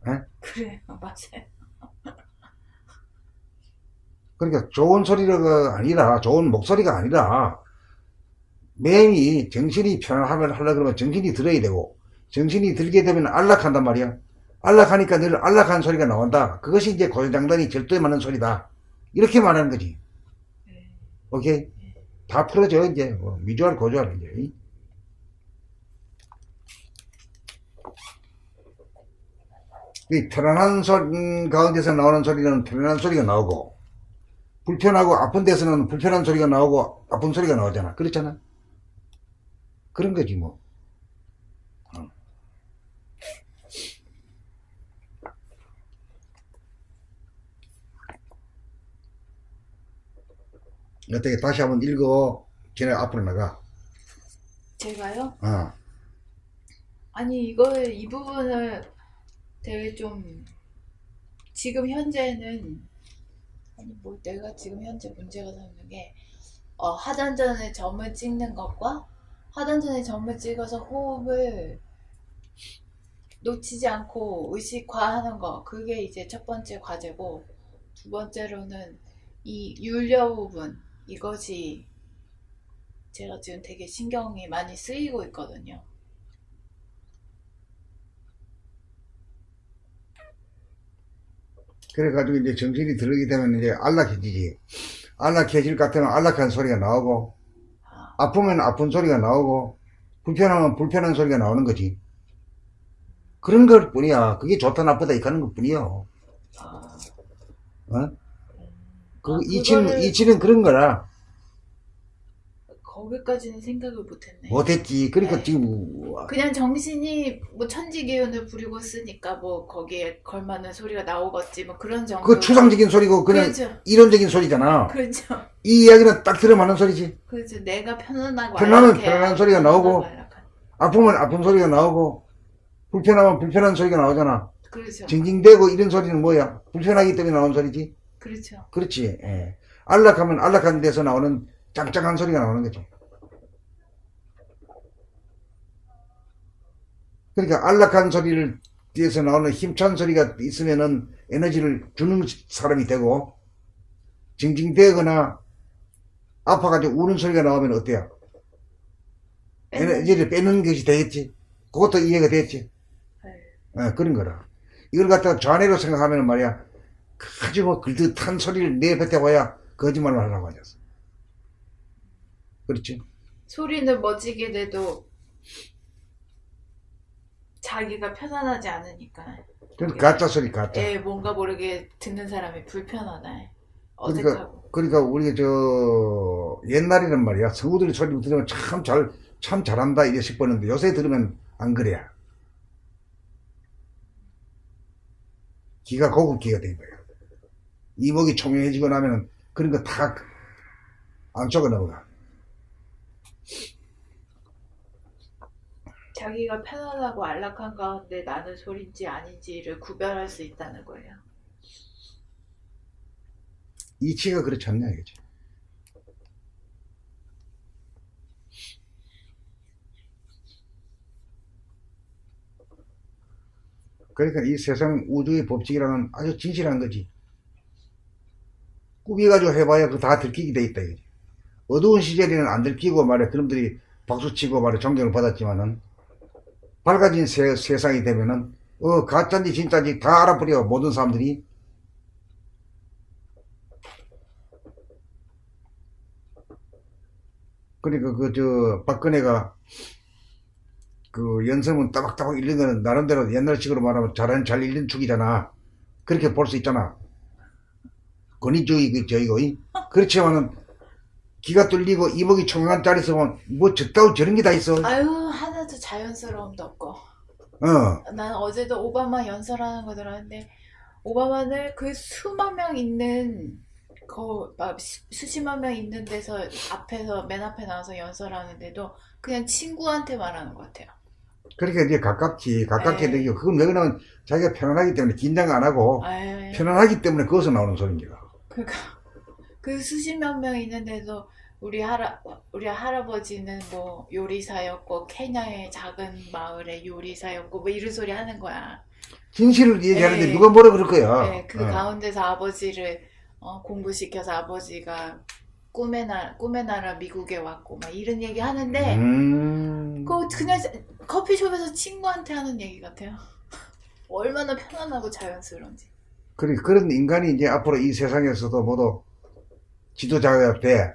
에? 그래요, 맞아요. 그러니까 좋은 소리가 아니라, 좋은 목소리가 아니라, 매일이 정신이 편안하면 하려고 그러면 정신이 들어야 되고, 정신이 들게 되면 안락한단 말이야. 안락하니까 늘 안락한 소리가 나온다. 그것이 이제 고조장단이 절도에 맞는 소리다. 이렇게 말하는 거지. 오케이? 다 풀어져, 이제. 뭐, 미주알, 고주알, 이제. 이 편안한 소리 가운데서 나오는 소리는 편안한 소리가 나오고, 불편하고 아픈 데서는 불편한 소리가 나오고, 아픈 소리가 나오잖아. 그렇잖아? 그런 거지, 뭐. 어떻게 다시 한번 읽어. 전에 앞으로 나가. 제가요? 아니, 이 부분을 되게 좀, 지금 현재는, 내가 지금 현재 문제가 삼는 게, 하단전에 점을 찍는 것과, 하단전에 점을 찍어서 호흡을 놓치지 않고 의식화하는 거, 그게 이제 첫 번째 과제고, 두 번째로는 이 윤려 부분, 이것이 제가 지금 되게 신경이 많이 쓰이고 있거든요. 그래가지고 이제 정신이 들게 되면 이제 안락해지지. 안락해질 것 같으면 안락한 소리가 나오고, 아프면 아픈 소리가 나오고, 불편하면 불편한 소리가 나오는 거지. 그런 것 뿐이야. 그게 좋다 나쁘다 이렇게 하는 것 뿐이야. 아, 어? 그 그거를 이치는 그런 거라. 거기까지는 생각을 못했네. 못했지. 그러니까 네. 지금, 그냥 정신이 뭐 천지 기운을 부리고 쓰니까 뭐 거기에 걸맞는 소리가 나오겠지 뭐 그런 그 정도로. 추상적인 소리고, 그냥 그렇죠. 이론적인 소리잖아. 그렇죠. 이 이야기는 딱 들어맞는 소리지. 그렇죠. 내가 편안하고 편안한 소리가 나오고, 안락한. 아프면 아픈 소리가 나오고, 불편하면 불편한 소리가 나오잖아. 그렇죠. 징징대고 이런 소리는 뭐야? 불편하기 때문에 나오는 소리지. 그렇죠. 그렇지. 예. 안락하면 안락한 데서 나오는 짱짱한 소리가 나오는 거죠. 그러니까 안락한 소리를 뒤에서 나오는 힘찬 소리가 있으면은 에너지를 주는 사람이 되고, 징징대거나 아파가지고 우는 소리가 나오면 어때요? 에너지를 빼는 것이 되겠지. 그것도 이해가 됐지. 네. 그런 거라. 이걸 갖다가 좌뇌로 생각하면 말이야, 아주 뭐 그럴듯한 소리를 내뱉어봐야 거짓말을 하라고 하셨어. 그렇지? 소리는 멋지게 내도 자기가 편안하지 않으니까. 그건 가짜 소리, 가짜. 예, 뭔가 모르게 듣는 사람이 불편하다. 그러니까, 어색하고. 그러니까 우리가 옛날에는 말이야, 성우들이 소리 들으면 참 잘한다 이래 싶었는데 요새 들으면 안 그래. 귀가 고급기가 된 거야. 이목이 총명해지고 나면은 그런 거 다 안쪽에 넘어가. 자기가 편안하고 안락한 가운데 나는 소리인지 아닌지를 구별할 수 있다는 거예요. 이치가 그렇지 않냐 이거지. 그러니까 이 세상 우주의 법칙이라는 아주 진실한 거지. 꾸겨가지고 해봐야 그거 다 들키게 돼 있다 이거지. 어두운 시절에는 안 들키고 말이야, 그놈들이 박수치고 말이야 존경을 받았지만은, 밝아진 세상이 되면은 가짜인지 진짜인지 다 알아버려 모든 사람들이. 그러니까 박근혜가 그 연설문 따박따박 읽는 거는 나름대로 옛날식으로 말하면 잘 읽는 축이잖아. 그렇게 볼 수 있잖아. 권위주의 저이고. 그렇지만은 귀가 뚫리고 이목이 총명한 자리에서 보면 뭐 저따위 저런 게 다 있어. 아유, 하나도 자연스러움도 없고. 난 어제도 오바마 연설하는 거 들었는데 오바마는 그 수만 명 있는 막 수십만 명 있는 데서 맨 앞에 나와서 연설하는데도 그냥 친구한테 말하는 것 같아요. 그러니까 이제 가깝게 네. 느끼고, 그건 왜 그러면 자기가 편안하기 때문에 긴장 안 하고 아유, 편안하기 때문에 거기서 나오는 소리인가. 그러니까 그 수십만 명 있는데도 우리 할아버지는 뭐 요리사였고 케냐의 작은 마을의 요리사였고 뭐 이런 소리 하는 거야. 진실을 얘기하는데 네. 누가 뭐라 그럴 거야. 네, 그 가운데서 아버지를 공부시켜서 아버지가 꿈의 나라 미국에 왔고 막 이런 얘기 하는데 그거 그냥 커피숍에서 친구한테 하는 얘기 같아요. 얼마나 편안하고 자연스러운지. 그런 인간이 이제 앞으로 이 세상에서도 모두 지도자가 돼.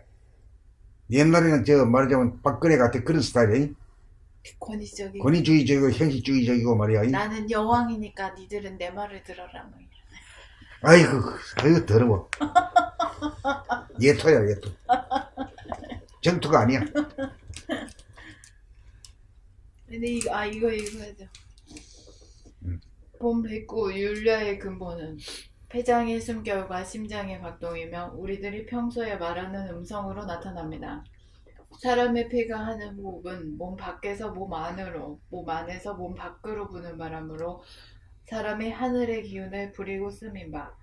옛날에는 말하자면 박근혜 같은 그런 스타일이 권위적이고. 권위주의적이고 형식주의적이고 말이야. 나는 여왕이니까 니들은 내 말을 들어라. 뭐 아이고 더러워. 예토야 예토. 정토가 아니야. 근데 이거 해야 돼. 본 백구 율려의 근본은 폐장의 숨결과 심장의 박동이며 우리들이 평소에 말하는 음성으로 나타납니다. 사람의 폐가 하는 호흡은 몸 밖에서 몸 안으로, 몸 안에서 몸 밖으로 부는 바람으로 사람이 하늘의 기운을 부리고 쓰민 바,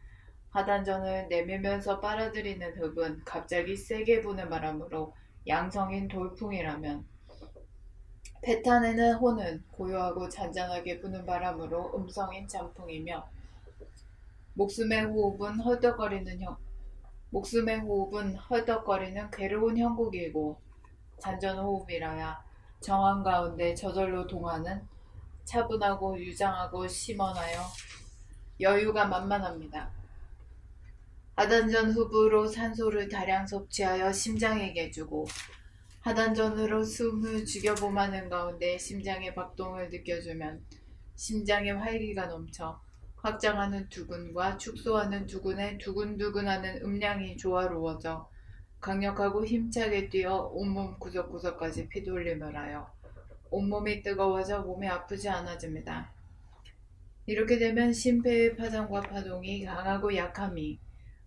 하단전을 내밀면서 빨아들이는 흡은 갑자기 세게 부는 바람으로 양성인 돌풍이라면, 배탄에는 호는 고요하고 잔잔하게 부는 바람으로 음성인 잠풍이며, 목숨의 호흡은 헐떡거리는 괴로운 형국이고, 잔전호흡이라야 정한 가운데 저절로 동하는 차분하고 유장하고 심원하여 여유가 만만합니다. 하단전 흡으로 산소를 다량 섭취하여 심장에게 주고, 하단전으로 숨을 죽여봄하는 가운데 심장의 박동을 느껴주면 심장의 활기가 넘쳐 확장하는 두근과 축소하는 두근의 두근두근하는 음량이 조화로워져 강력하고 힘차게 뛰어 온몸 구석구석까지 피돌림을 하여 온몸이 뜨거워져 몸이 아프지 않아집니다. 이렇게 되면 심폐의 파장과 파동이 강하고 약함이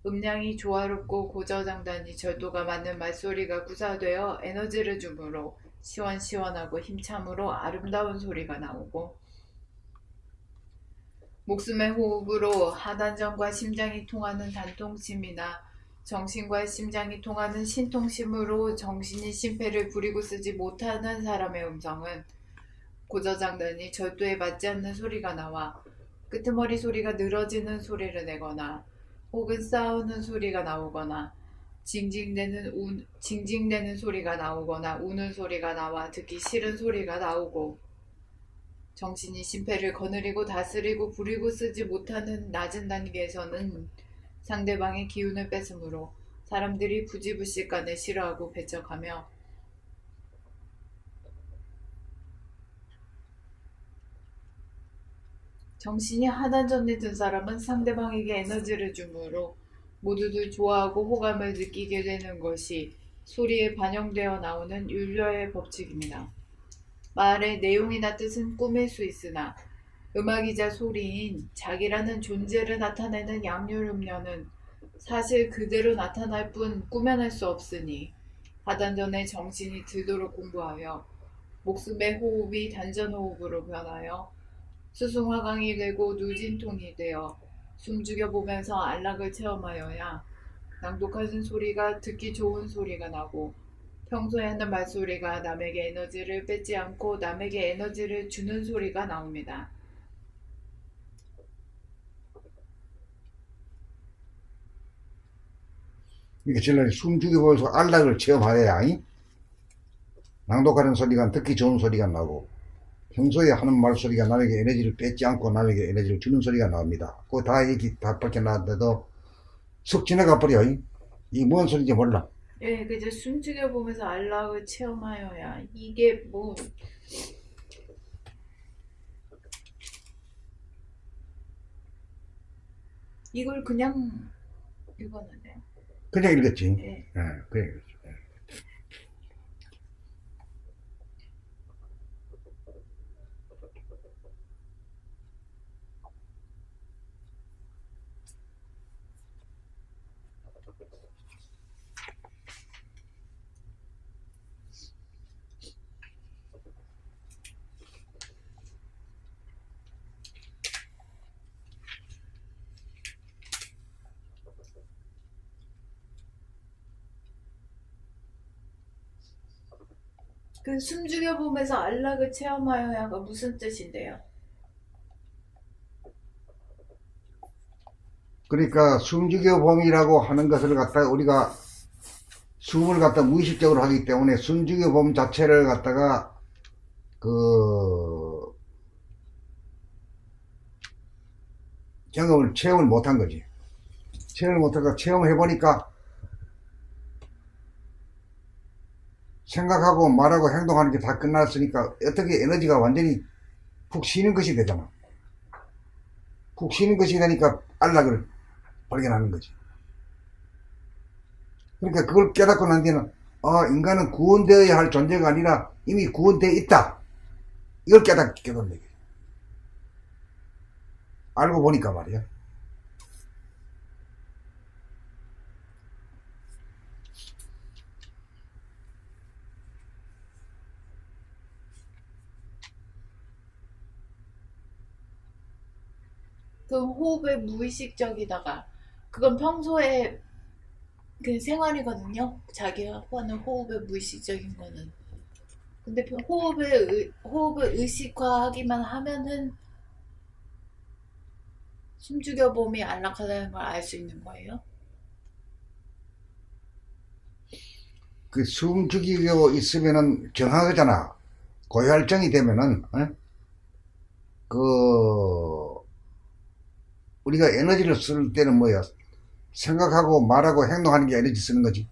음량이 조화롭고 고저장단이 절도가 맞는 말소리가 구사되어 에너지를 주므로 시원시원하고 힘참으로 아름다운 소리가 나오고 목숨의 호흡으로 하단전과 심장이 통하는 단통심이나 정신과 심장이 통하는 신통심으로 정신이 심폐를 부리고 쓰지 못하는 사람의 음성은 고저장단이 절도에 맞지 않는 소리가 나와 끄트머리 소리가 늘어지는 소리를 내거나 혹은 싸우는 소리가 나오거나 징징대는 소리가 나오거나 우는 소리가 나와 듣기 싫은 소리가 나오고 정신이 심폐를 거느리고 다스리고 부리고 쓰지 못하는 낮은 단계에서는 상대방의 기운을 뺏으므로 사람들이 부지불식간에 싫어하고 배척하며 정신이 하단전에 든 사람은 상대방에게 에너지를 주므로 모두들 좋아하고 호감을 느끼게 되는 것이 소리에 반영되어 나오는 율려의 법칙입니다. 말의 내용이나 뜻은 꾸밀 수 있으나 음악이자 소리인 자기라는 존재를 나타내는 양률음료는 사실 그대로 나타날 뿐 꾸며낼 수 없으니 하단전에 정신이 들도록 공부하여 목숨의 호흡이 단전호흡으로 변하여 수승화강이 되고 누진통이 되어 숨죽여 보면서 안락을 체험하여야 낭독하는 소리가 듣기 좋은 소리가 나고 평소에 하는 말소리가 남에게 에너지를 뺏지 않고 남에게 에너지를 주는 소리가 나옵니다. 이렇게 전에 숨죽여 보면서 안락을 체험하여야 낭독하는 소리가 듣기 좋은 소리가 나고 평소에 하는 말소리가 남에게 에너지를 뺏지 않고 남에게 에너지를 주는 소리가 나옵니다. 그거 다 얘기 다 밝혀놨는데도 쑥 지나가 버려. 이 뭔 소리인지 몰라. 예, 그저 숨죽여 보면서 안락을 체험하여야 이게 뭐 이걸 그냥 읽었는데요. 그냥 읽었지. 예. 그냥 읽었지. 그 숨죽여 보면서 안락을 체험하여야가 무슨 뜻인데요? 그러니까 숨죽여 봄이라고 하는 것을 갖다가 우리가 숨을 갖다 무의식적으로 하기 때문에 숨죽여 봄 자체를 갖다가 그 체험을 못한 거지. 체험을 못하니까 체험해보니까 생각하고 말하고 행동하는 게 다 끝났으니까 어떻게 에너지가 완전히 푹 쉬는 것이 되잖아. 푹 쉬는 것이 되니까 안락을 발견하는 거지. 그러니까 그걸 깨닫고 난 뒤는 인간은 구원되어야 할 존재가 아니라 이미 구원되어 있다. 이걸 깨닫게 되는 거지. 알고 보니까 말이야. 그 호흡의 무의식적이다가 그건 평소에 그 생활이거든요. 자기가 하는 호흡의 무의식적인 거는. 근데 호흡을 의식화하기만 하면은 숨죽여 봄이 안락하다는 걸 알 수 있는 거예요. 그 숨죽이고 있으면은 정하잖아. 고혈증이 되면은 우리가 에너지를 쓸 때는 뭐야? 생각하고 말하고 행동하는 게 에너지 쓰는 거지.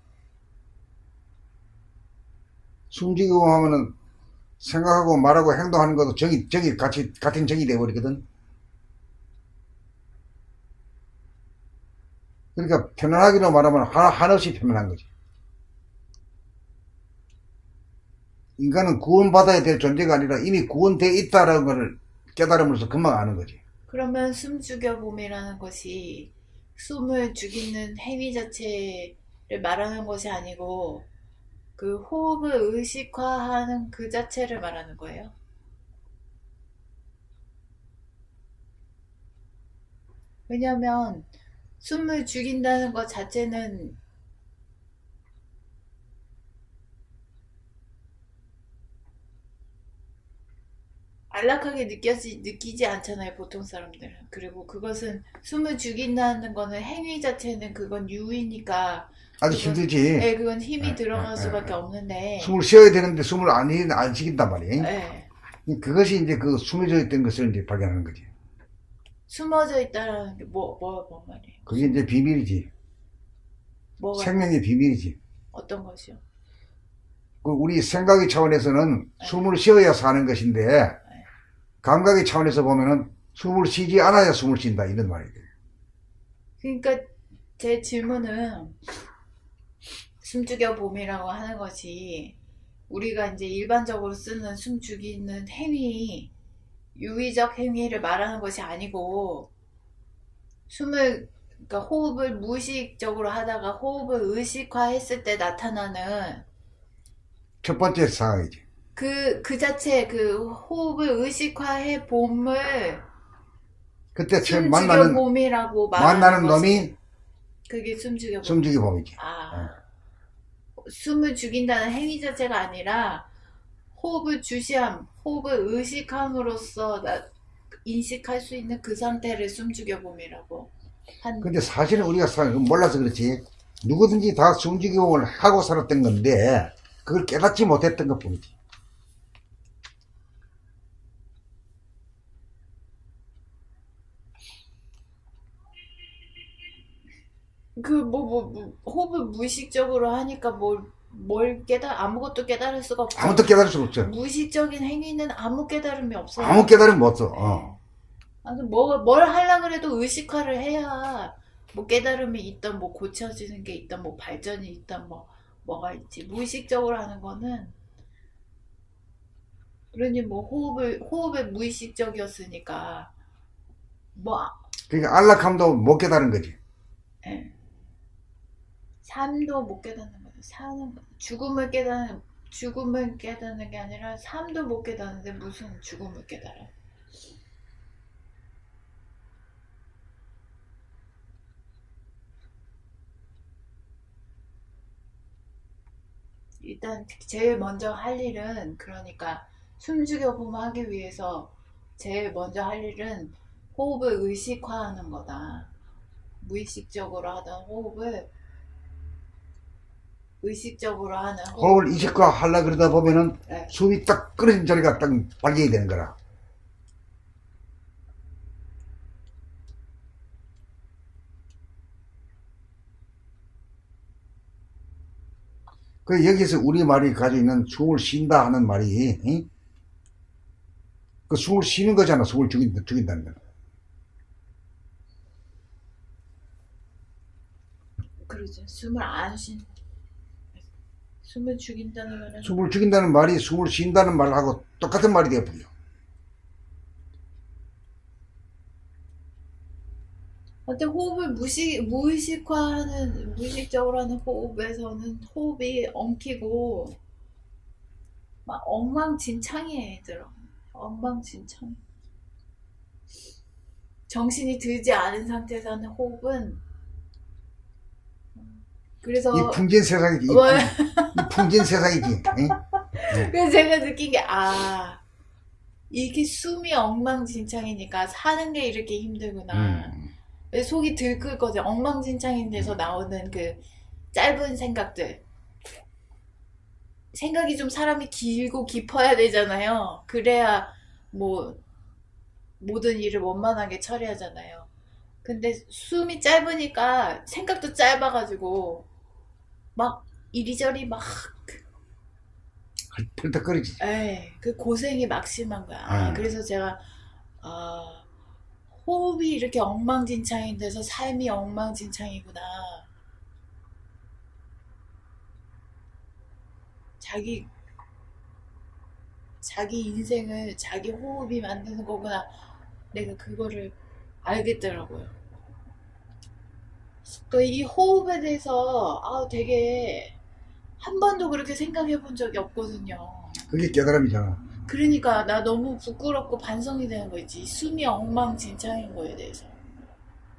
숨죽이고 하면은 생각하고 말하고 행동하는 것도 같은 정이 돼버리거든. 그러니까 편안하기로 말하면 한없이 편안한 거지. 인간은 구원받아야 될 존재가 아니라 이미 구원되어 있다라는 것을 깨달으면서 금방 아는 거지. 그러면 숨죽여봄이라는 것이 숨을 죽이는 행위 자체를 말하는 것이 아니고 그 호흡을 의식화하는 그 자체를 말하는 거예요. 왜냐하면 숨을 죽인다는 것 자체는 안락하게 느끼지 않잖아요, 보통 사람들은. 그리고 그것은 숨을 죽인다는 거는 행위 자체는 그건 유의니까 아주 그건, 힘들지. 네, 그건 힘이 들어갈 수밖에 없는데. 숨을 쉬어야 되는데 숨을 안 쉬긴단 말이에요. 네. 그것이 이제 그 숨어져 있던 것을 이제 발견하는 거지. 숨어져 있다는 게 뭔 말이에요? 그게 이제 비밀이지. 뭐가 생명의 비밀이지. 어떤 것이요? 그 우리 생각의 차원에서는 숨을 쉬어야 사는 것인데 감각의 차원에서 보면은 숨을 쉬지 않아야 숨을 쉰다 이런 말이에요. 그러니까 제 질문은 숨죽여 봄이라고 하는 것이 우리가 이제 일반적으로 쓰는 숨 죽이는 행위, 유의적 행위를 말하는 것이 아니고 그러니까 호흡을 무의식적으로 하다가 호흡을 의식화했을 때 나타나는 첫 번째 상황이지. 그 자체 그 호흡을 의식화해 봄을 그때 처음 숨죽여 봄이라고 말하는 놈이 그게 숨죽여 봄. 숨죽여 봄이지. 숨을 죽인다는 행위 자체가 아니라 호흡을 호흡을 의식함으로써 인식할 수 있는 그 상태를 숨죽여 봄이라고 근데 사실은 우리가 몰라서 그렇지 누구든지 다 숨죽여 봄을 하고 살았던 건데 그걸 깨닫지 못했던 것 뿐이지. 호흡을 무의식적으로 하니까 아무것도 깨달을 수가 없어. 아무것도 깨달을 수가 없죠. 무의식적인 행위는 아무 깨달음이 없어요. 아무 깨달음이 없어. 아니, 뭘 하려고 그래도 의식화를 해야 뭐 깨달음이 있던 뭐 고쳐지는 게 있던 뭐 발전이 있던 뭐가 있지. 무의식적으로 하는 거는 그러니 뭐 호흡에 무의식적이었으니까 그러니까 안락함도 못 깨달은 거지. 예. 삶도 못 깨닫는 거죠. 죽음을 깨닫는 게 아니라 삶도 못 깨닫는데 무슨 죽음을 깨달아. 일단 제일 먼저 할 일은 그러니까 숨죽여 봄을 하기 위해서 제일 먼저 할 일은 호흡을 의식화하는 거다. 무의식적으로 하던 호흡을 의식적으로 하는 호흡을 의식화 하려 그러다 보면은 네. 숨이 딱 끊어진 자리가 딱 발견이 되는 거라. 그 여기서 우리 말이 가지고 있는 숨을 쉰다 하는 말이 그 숨을 쉬는 거잖아. 숨을 죽인다는 거. 그러죠. 숨을 죽인다는 말은 숨을 죽인다는 말이 숨을 쉰다는 말하고 똑같은 말이 되어버려. 근데 호흡을 무의식적으로 하는 호흡에서는 호흡이 엉키고 막 엉망진창이에요, 얘들아. 엉망진창. 정신이 들지 않은 상태에서 하는 호흡은 그래서 이 풍진 세상이지. 이 풍진 세상이지. 그래서 제가 느낀 게 이렇게 숨이 엉망진창이니까 사는 게 이렇게 힘들구나. 속이 들끓 거죠. 엉망진창인 데서 나오는 그 짧은 생각들. 생각이 좀 사람이 길고 깊어야 되잖아요. 그래야 뭐 모든 일을 원만하게 처리하잖아요. 근데 숨이 짧으니까 생각도 짧아가지고 막 이리저리 막 펄떡거리지. 그 고생이 막심한 거야. 그래서 제가 호흡이 이렇게 엉망진창이 돼서 삶이 엉망진창이구나. 자기 인생을 자기 호흡이 만드는 거구나. 내가 그거를 알겠더라고요. 그 이 호흡에 대해서 되게 한 번도 그렇게 생각해 본 적이 없거든요. 그게 깨달음이잖아. 그러니까 나 너무 부끄럽고 반성이 되는 거 있지. 숨이 엉망진창인 거에 대해서.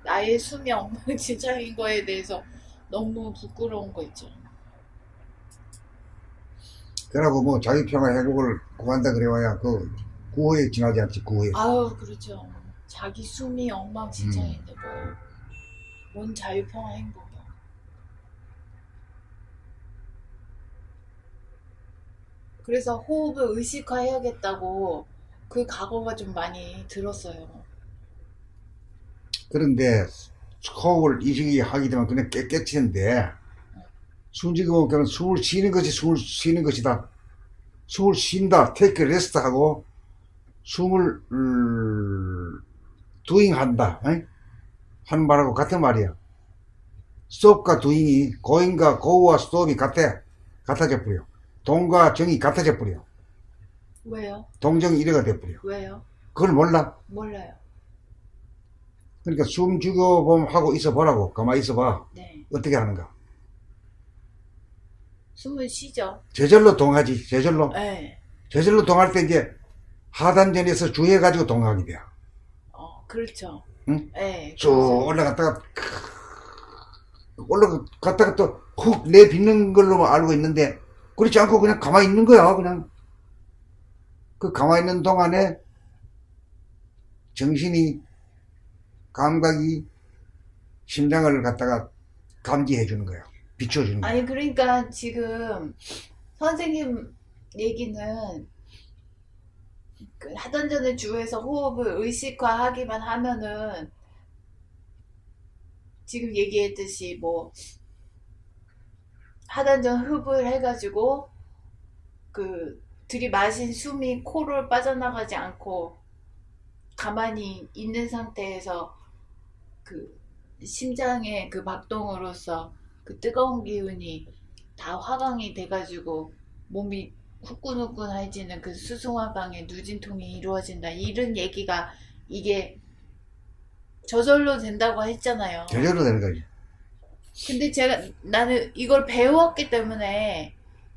나의 숨이 엉망진창인 거에 대해서 너무 부끄러운 거 있죠. 그러고 뭐 자기 평화 행복을 구한다 그래와야 그 구호에 지나지 않지, 구호에. 아유, 그렇죠. 자기 숨이 엉망진창인데 뭔 자유평화 행복이야. 그래서 호흡을 의식화해야겠다고 그 각오가 좀 많이 들었어요. 그런데 호흡을 인식이 하게 되면 그냥 깨끗인데 숨지고 그냥 숨을 쉬는 것이 숨을 쉬는 것이다. 숨을 쉰다. 테이크 레스트 하고 숨을 두잉 한다. 하는 말하고 같은 말이야. 스톱과 두잉이 고잉과 고우와 스톱이 같아져 버려. 동과 정이 같아져 버려. 왜요? 동정이 이래가 돼 버려. 왜요? 그걸 몰라. 몰라요. 그러니까 숨 죽여봄 하고 있어 보라고. 가만히 있어 봐. 네. 어떻게 하는가. 숨을 쉬죠. 저절로 동하지. 저절로. 네. 저절로 동할 때 이제 하단전에서 주해가지고 동하게 돼. 그렇죠. 응? 네. 쭉 올라갔다가 또 훅 내뱉는 걸로 알고 있는데 그렇지 않고 그냥 가만히 있는 거야. 그냥 그 가만히 있는 동안에 정신이 감각이 심장을 갖다가 감지해 주는 거야. 비춰 주는 거야. 아니, 그러니까 지금 선생님 얘기는 그 하던 전에 주에서 호흡을 의식화하기만 하면은 지금 얘기했듯이 뭐 하던 전 흡을 해가지고 그 들이마신 숨이 코를 빠져나가지 않고 가만히 있는 상태에서 그 심장의 그 박동으로서 그 뜨거운 기운이 다 화강이 돼가지고 몸이 후끈후끈해지는 그 수승화강의 누진통이 이루어진다. 이런 얘기가 이게 저절로 된다고 했잖아요. 저절로 되는 거지. 근데 나는 이걸 배웠기 때문에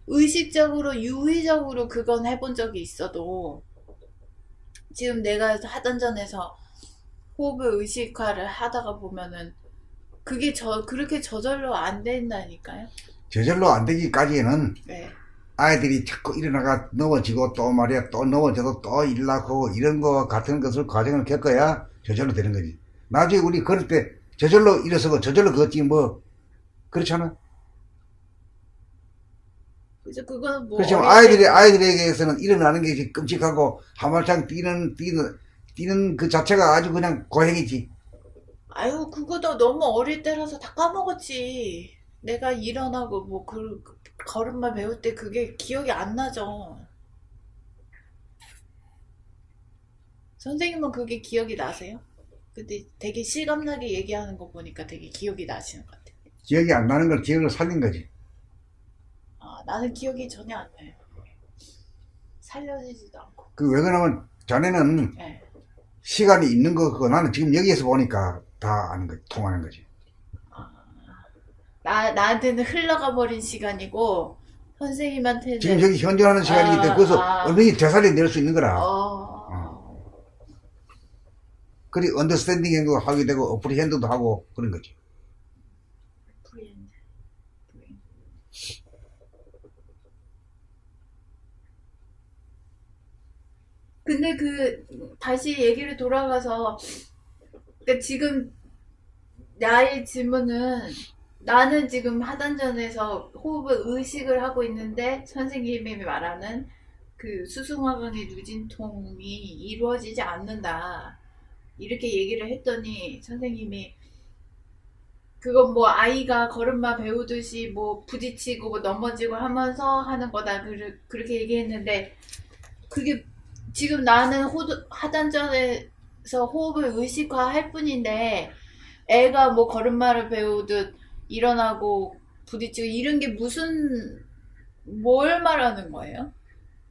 의식적으로, 유의적으로 그건 해본 적이 있어도 지금 내가 하던 전에서 호흡을 의식화를 하다가 보면은 그게 그렇게 저절로 안 된다니까요. 저절로 안 되기까지는 네. 아이들이 자꾸 일어나가 넘어지고 또 말이야 또 넘어져도 또 일어나고 이런 거 같은 것을 과정을 겪어야 저절로 되는 거지. 나중에 우리 걸을 때 저절로 일어서고 저절로 걷지 뭐 그렇잖아. 그죠? 그거는 뭐 그렇지만 아이들에게서는 일어나는 게 끔찍하고 하마창 뛰는 그 자체가 아주 그냥 고행이지. 아유, 그거도 너무 어릴 때라서 다 까먹었지. 내가 일어나고 뭐 걸음마 배울 때 그게 기억이 안 나죠. 선생님은 그게 기억이 나세요? 근데 되게 실감나게 얘기하는 거 보니까 되게 기억이 나시는 것 같아요. 기억이 안 나는 걸 기억을 살린 거지. 나는 기억이 전혀 안 나요. 살려지지도 않고. 그 왜 그러냐면 자네는 네. 시간이 있는 거고 나는 지금 여기에서 보니까 다 아는 거지. 통하는 거지. 나한테는 흘러가 버린 시간이고 선생님한테는 지금 여기 현존하는 시간이기 때문에 그래서 얼마나 되살려 낼 수 있는 거라. 그리고 언더스탠딩도 하게 되고 어프리핸드도 하고 그런 거지. 근데 다시 얘기를 돌아가서 그러니까 지금 나의 질문은 나는 지금 하단전에서 호흡을 의식을 하고 있는데 선생님이 말하는 그 수승화강의 누진통이 이루어지지 않는다. 이렇게 얘기를 했더니 선생님이 그건 뭐 아이가 걸음마 배우듯이 뭐 부딪히고 뭐 넘어지고 하면서 하는 거다. 그렇게 얘기했는데 그게 지금 나는 하단전에 호흡을 의식화할 뿐인데 애가 뭐 걸음마를 배우듯 일어나고 부딪히고 이런 게 무슨 뭘 말하는 거예요?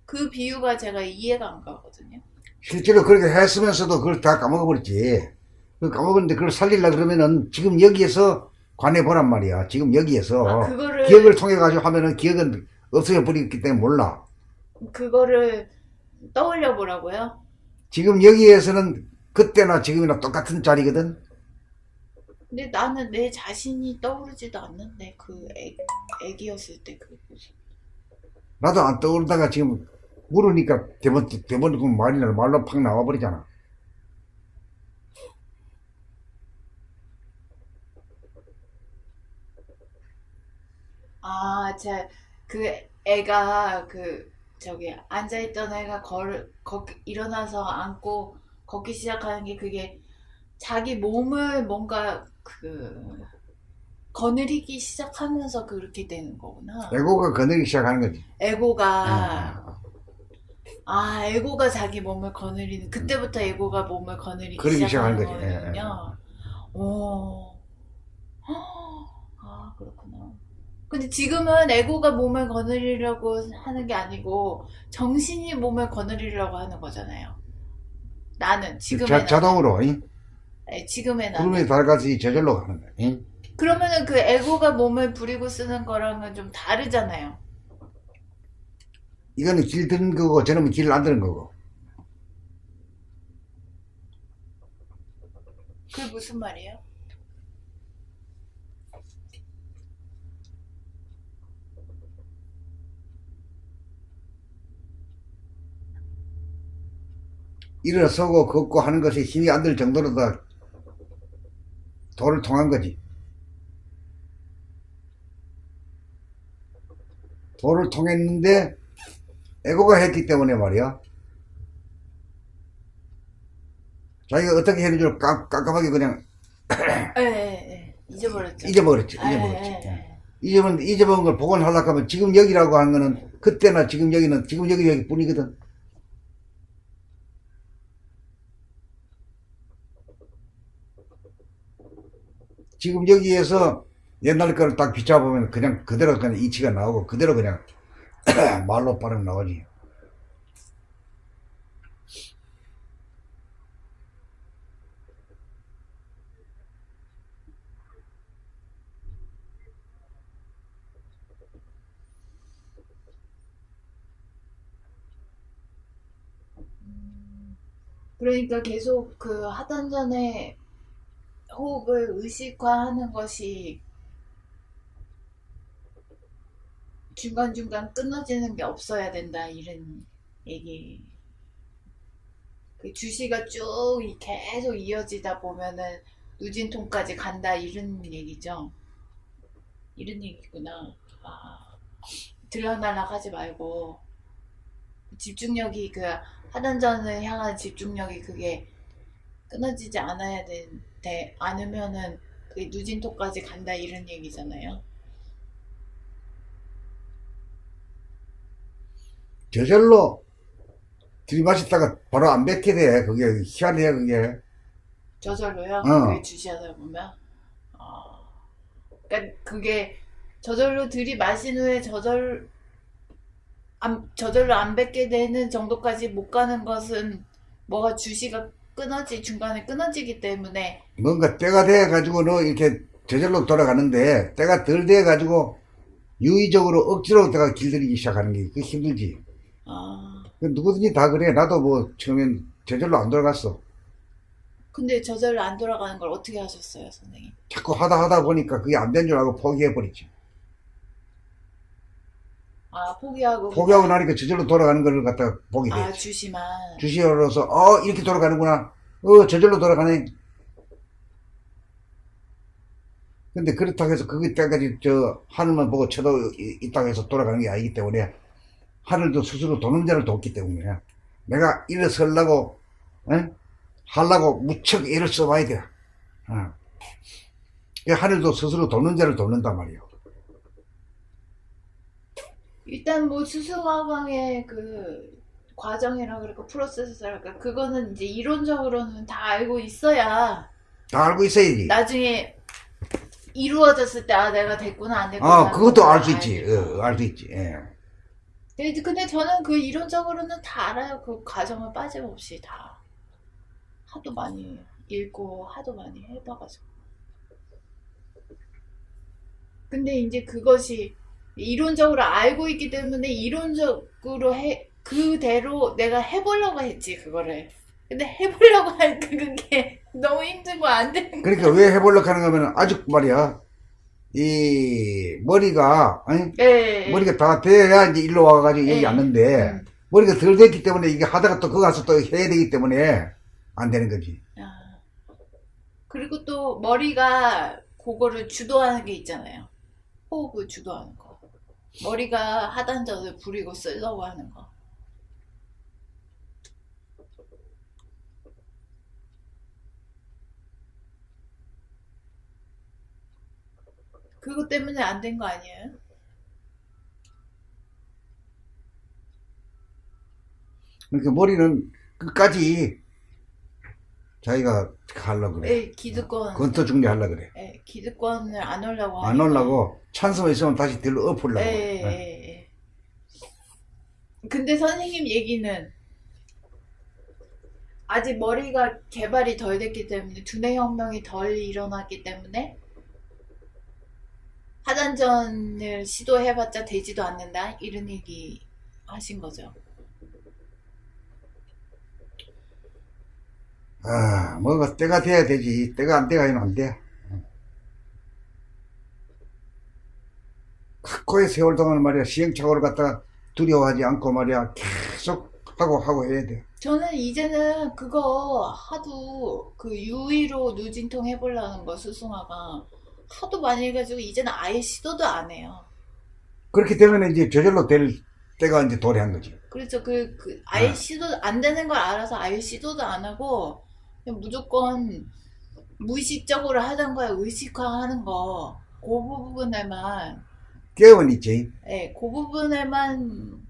그 비유가 제가 이해가 안 가거든요. 실제로 그렇게 했으면서도 그걸 다 까먹어버렸지. 그 까먹었는데 그걸 살리려 그러면은 지금 여기에서 관해 보란 말이야. 지금 여기에서 그거를 기억을 통해 가지고 하면은 기억은 없어져 버리기 때문에 몰라. 그거를 떠올려 보라고요? 지금 여기에서는 그때나 지금이나 똑같은 자리거든. 근데 나는 내 자신이 떠오르지도 않는데 애기였을 때 그 모습. 나도 안 떠오르다가 지금 물으니까 대번 그 말로 팍 나와버리잖아. 그 애가 저기 앉아있던 애가 일어나서 앉고 걷기 시작하는 게 그게 자기 몸을 뭔가 거느리기 시작하면서 그렇게 되는 거구나. 에고가 거느리기 시작하는 거지. 에고가 에고가 자기 몸을 거느리는 그때부터 에고가 몸을 거느리기 거느리기 시작하는 시작하는 거지. 거군요. 오, 그렇구나. 근데 지금은 에고가 몸을 거느리려고 하는 게 아니고 정신이 몸을 거느리려고 하는 거잖아요. 나는 지금의 자동으로 잉? 나는. 지금의 나는. 구름이 닳아서 저절로 가는 거야. 잉? 그러면은 그 에고가 몸을 부리고 쓰는 거랑은 좀 다르잖아요. 이거는 길 드는 거고 저놈은 길 안 드는 거고. 그게 무슨 말이에요? 일어서고 걷고 하는 것이 힘이 안 들 정도로 다 도를 통한 거지. 도를 통했는데 에고가 했기 때문에 말이야. 자기가 어떻게 했는 줄 깜깜하게 그냥 잊어버렸죠. 잊어버렸지. 잊어버린 걸 복원하려고 하면 지금 여기라고 하는 거는 그때나 지금 여기는 지금 여기 뿐이거든. 지금 여기에서 옛날 거를 딱 비춰보면 그냥 그대로 그냥 이치가 나오고 그대로 그냥 말로 빠르게 나오지. 그러니까 계속 그 하던 전에 호흡을 의식화하는 것이 중간중간 끊어지는 게 없어야 된다 이런 얘기. 그 주시가 쭉 계속 이어지다 보면은 누진통까지 간다 이런 얘기죠. 이런 얘기구나. 들락날락 하지 말고 집중력이 하던 전을 향한 집중력이 그게 끊어지지 않으면은 그 누진토까지 간다 이런 얘기잖아요. 저절로 들이마셨다가 바로 안 뱉게 돼. 그게 희한해요, 그게. 저절로요? 그게 주시하다 보면? 그러니까 그게 저절로 들이마신 후에 저절로 안 뱉게 되는 정도까지 못 가는 것은 뭐가 주시가 중간에 끊어지기 때문에 뭔가 때가 돼가지고 너 이렇게 저절로 돌아가는데 때가 덜 돼가지고 유의적으로 억지로 때가 길들이기 시작하는 게 그게 힘들지. 누구든지 다 그래. 나도 뭐 처음엔 저절로 안 돌아갔어. 근데 저절로 안 돌아가는 걸 어떻게 하셨어요, 선생님? 자꾸 하다 보니까 그게 안 된 줄 알고 포기해버리지. 포기하고 나니까 저절로 돌아가는 걸 갖다가 보게 돼. 주시로서 이렇게 돌아가는구나. 저절로 돌아가네. 근데 그렇다고 해서 그게 때까지 하늘만 보고 쳐도 있다고 해서 돌아가는 게 아니기 때문에 하늘도 스스로 도는 자를 돕기 때문에 내가 일어서려고 하려고 무척 애를 써봐야 돼. 하늘도 스스로 돕는 자를 돕는단 말이에요. 일단 뭐 스승화강의 과정이라 그럴까 프로세스랄까 그거는 이제 이론적으로는 다 알고 있어야 다 알고 있어야지. 나중에 이루어졌을 때 아 내가 됐구나 안 됐구나 아, 그것도 알 수 그걸 있지. 알니까. 알 수 있지. 예. 근데 저는 그 이론적으로는 다 알아요. 그 과정을 빠짐없이 다 하도 많이 읽고 하도 많이 해봐가지고. 근데 이제 그것이 이론적으로 알고 있기 때문에 이론적으로 그대로 내가 해보려고 했지 그거를. 근데 해보려고 하니까 그게 너무 힘들고 안 되는 거야. 그러니까 왜 해보려고 하는 거면 아직 말이야. 이 머리가 아니? 예, 머리가 다 돼야 이제 일로 와가지고 여기 예. 앉는데 머리가 덜 됐기 때문에 이게 하다가 또 그거 가서 또 해야 되기 때문에 안 되는 거지. 아, 그리고 또 머리가 그거를 주도하는 게 있잖아요. 호흡을 주도하는 거. 머리가 하단전을 부리고 쓰려고 하는 거. 그것 때문에 안 된 거 아니에요? 그러니까 머리는 끝까지 자기가 하려고 그래. 예, 기득권. 권투 중재하려고 그래. 예, 기득권을 안 올라고 안 올라고 찬스만 있으면 다시 들러 엎으려고. 예, 예, 예. 근데 선생님 얘기는 아직 머리가 개발이 덜 됐기 때문에 두뇌 혁명이 덜 일어났기 때문에 하단전을 시도해봤자 되지도 않는다 이런 얘기 하신 거죠. 아, 뭐가 때가 돼야 되지. 때가 안 돼가면 안 돼. 각고의 세월 동안 말이야 시행착오를 갖다가 두려워하지 않고 말이야 계속 하고 해야 돼. 저는 이제는 그거 하도 그 유의로 누진통 해보려는 거 스승아가 하도 많이 해가지고 이제는 아예 시도도 안 해요. 그렇게 되면 이제 저절로 될 때가 이제 도래한 거지. 그렇죠. 아예 네. 시도 안 되는 걸 알아서 아예 시도도 안 하고 그냥 무조건 무의식적으로 하던 거에 의식화하는 거. 그 부분에만 깨어는 있지. 예, 그 부분에만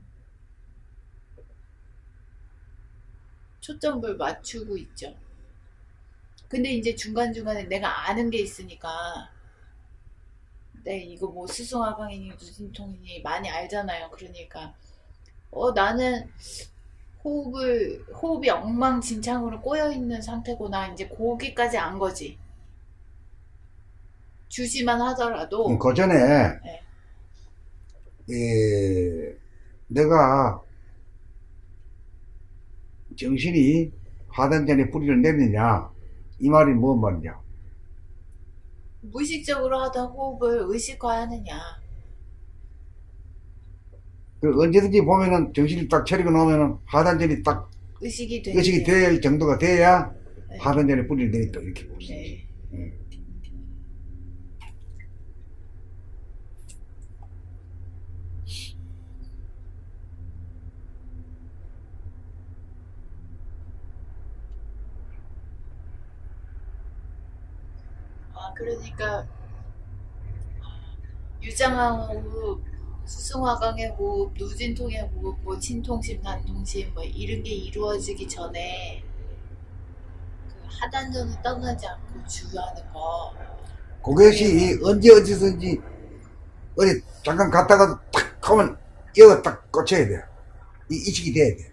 초점을 맞추고 있죠. 근데 이제 중간중간에 내가 아는 게 있으니까 이거 뭐 수승화강이니 누진통이니 많이 알잖아요. 그러니까 나는 호흡이 엉망진창으로 꼬여있는 상태구나. 이제 거기까지 안 거지. 주시만 하더라도. 그 전에 네. 내가 정신이 하단전에 뿌리를 내느냐 이 말이 뭔 말이냐. 무의식적으로 하던 호흡을 의식화하느냐. 그 언제든지 보면은 정신이 딱 차리고 나오면은 하단전이 딱 의식이 의식이 될 정도가 돼야 네. 하단전에 뿌리를 내렸다 이렇게 볼 수 있지. 네. 그러니까 유장항 호흡, 수승화강의 호흡, 누진통의 호흡, 뭐 진통심, 난통심 뭐 이런 게 이루어지기 전에 그 하단전을 떠나지 않고 주의하는 거. 그것이 언제 어디서든지 어디 잠깐 갔다가도 탁 하면 여기가 딱 꽂혀야 돼. 이 인식이 돼야 돼.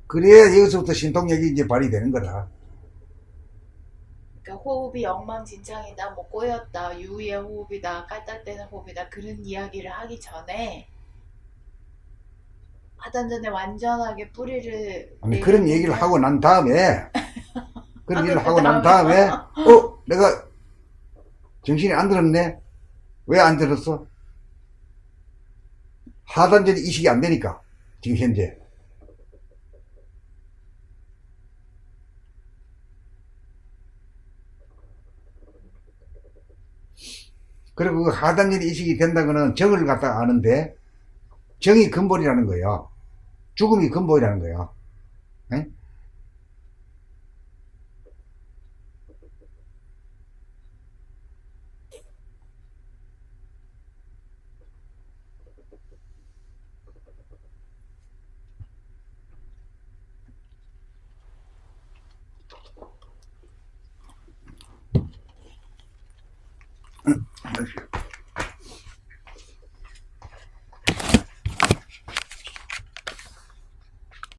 그래야 여기서부터 신통력이 이제 발휘되는 거다. 그러니까 호흡이 엉망진창이다, 뭐 꼬였다, 유의의 호흡이다, 깔딱대는 호흡이다 그런 이야기를 하기 전에 하단전에 완전하게 뿌리를 아니 그런 얘기를 하고 난 다음에 그런 얘기를 하고 난 다음에 다음에 내가 정신이 안 들었네. 왜 안 들었어? 하단전이 이식이 안 되니까 지금 현재. 그리고 그 하단전이 이식이 된다고는 정을 갖다가 아는데 정이 근본이라는 거야. 죽음이 근본이라는 거야. 에? 다시.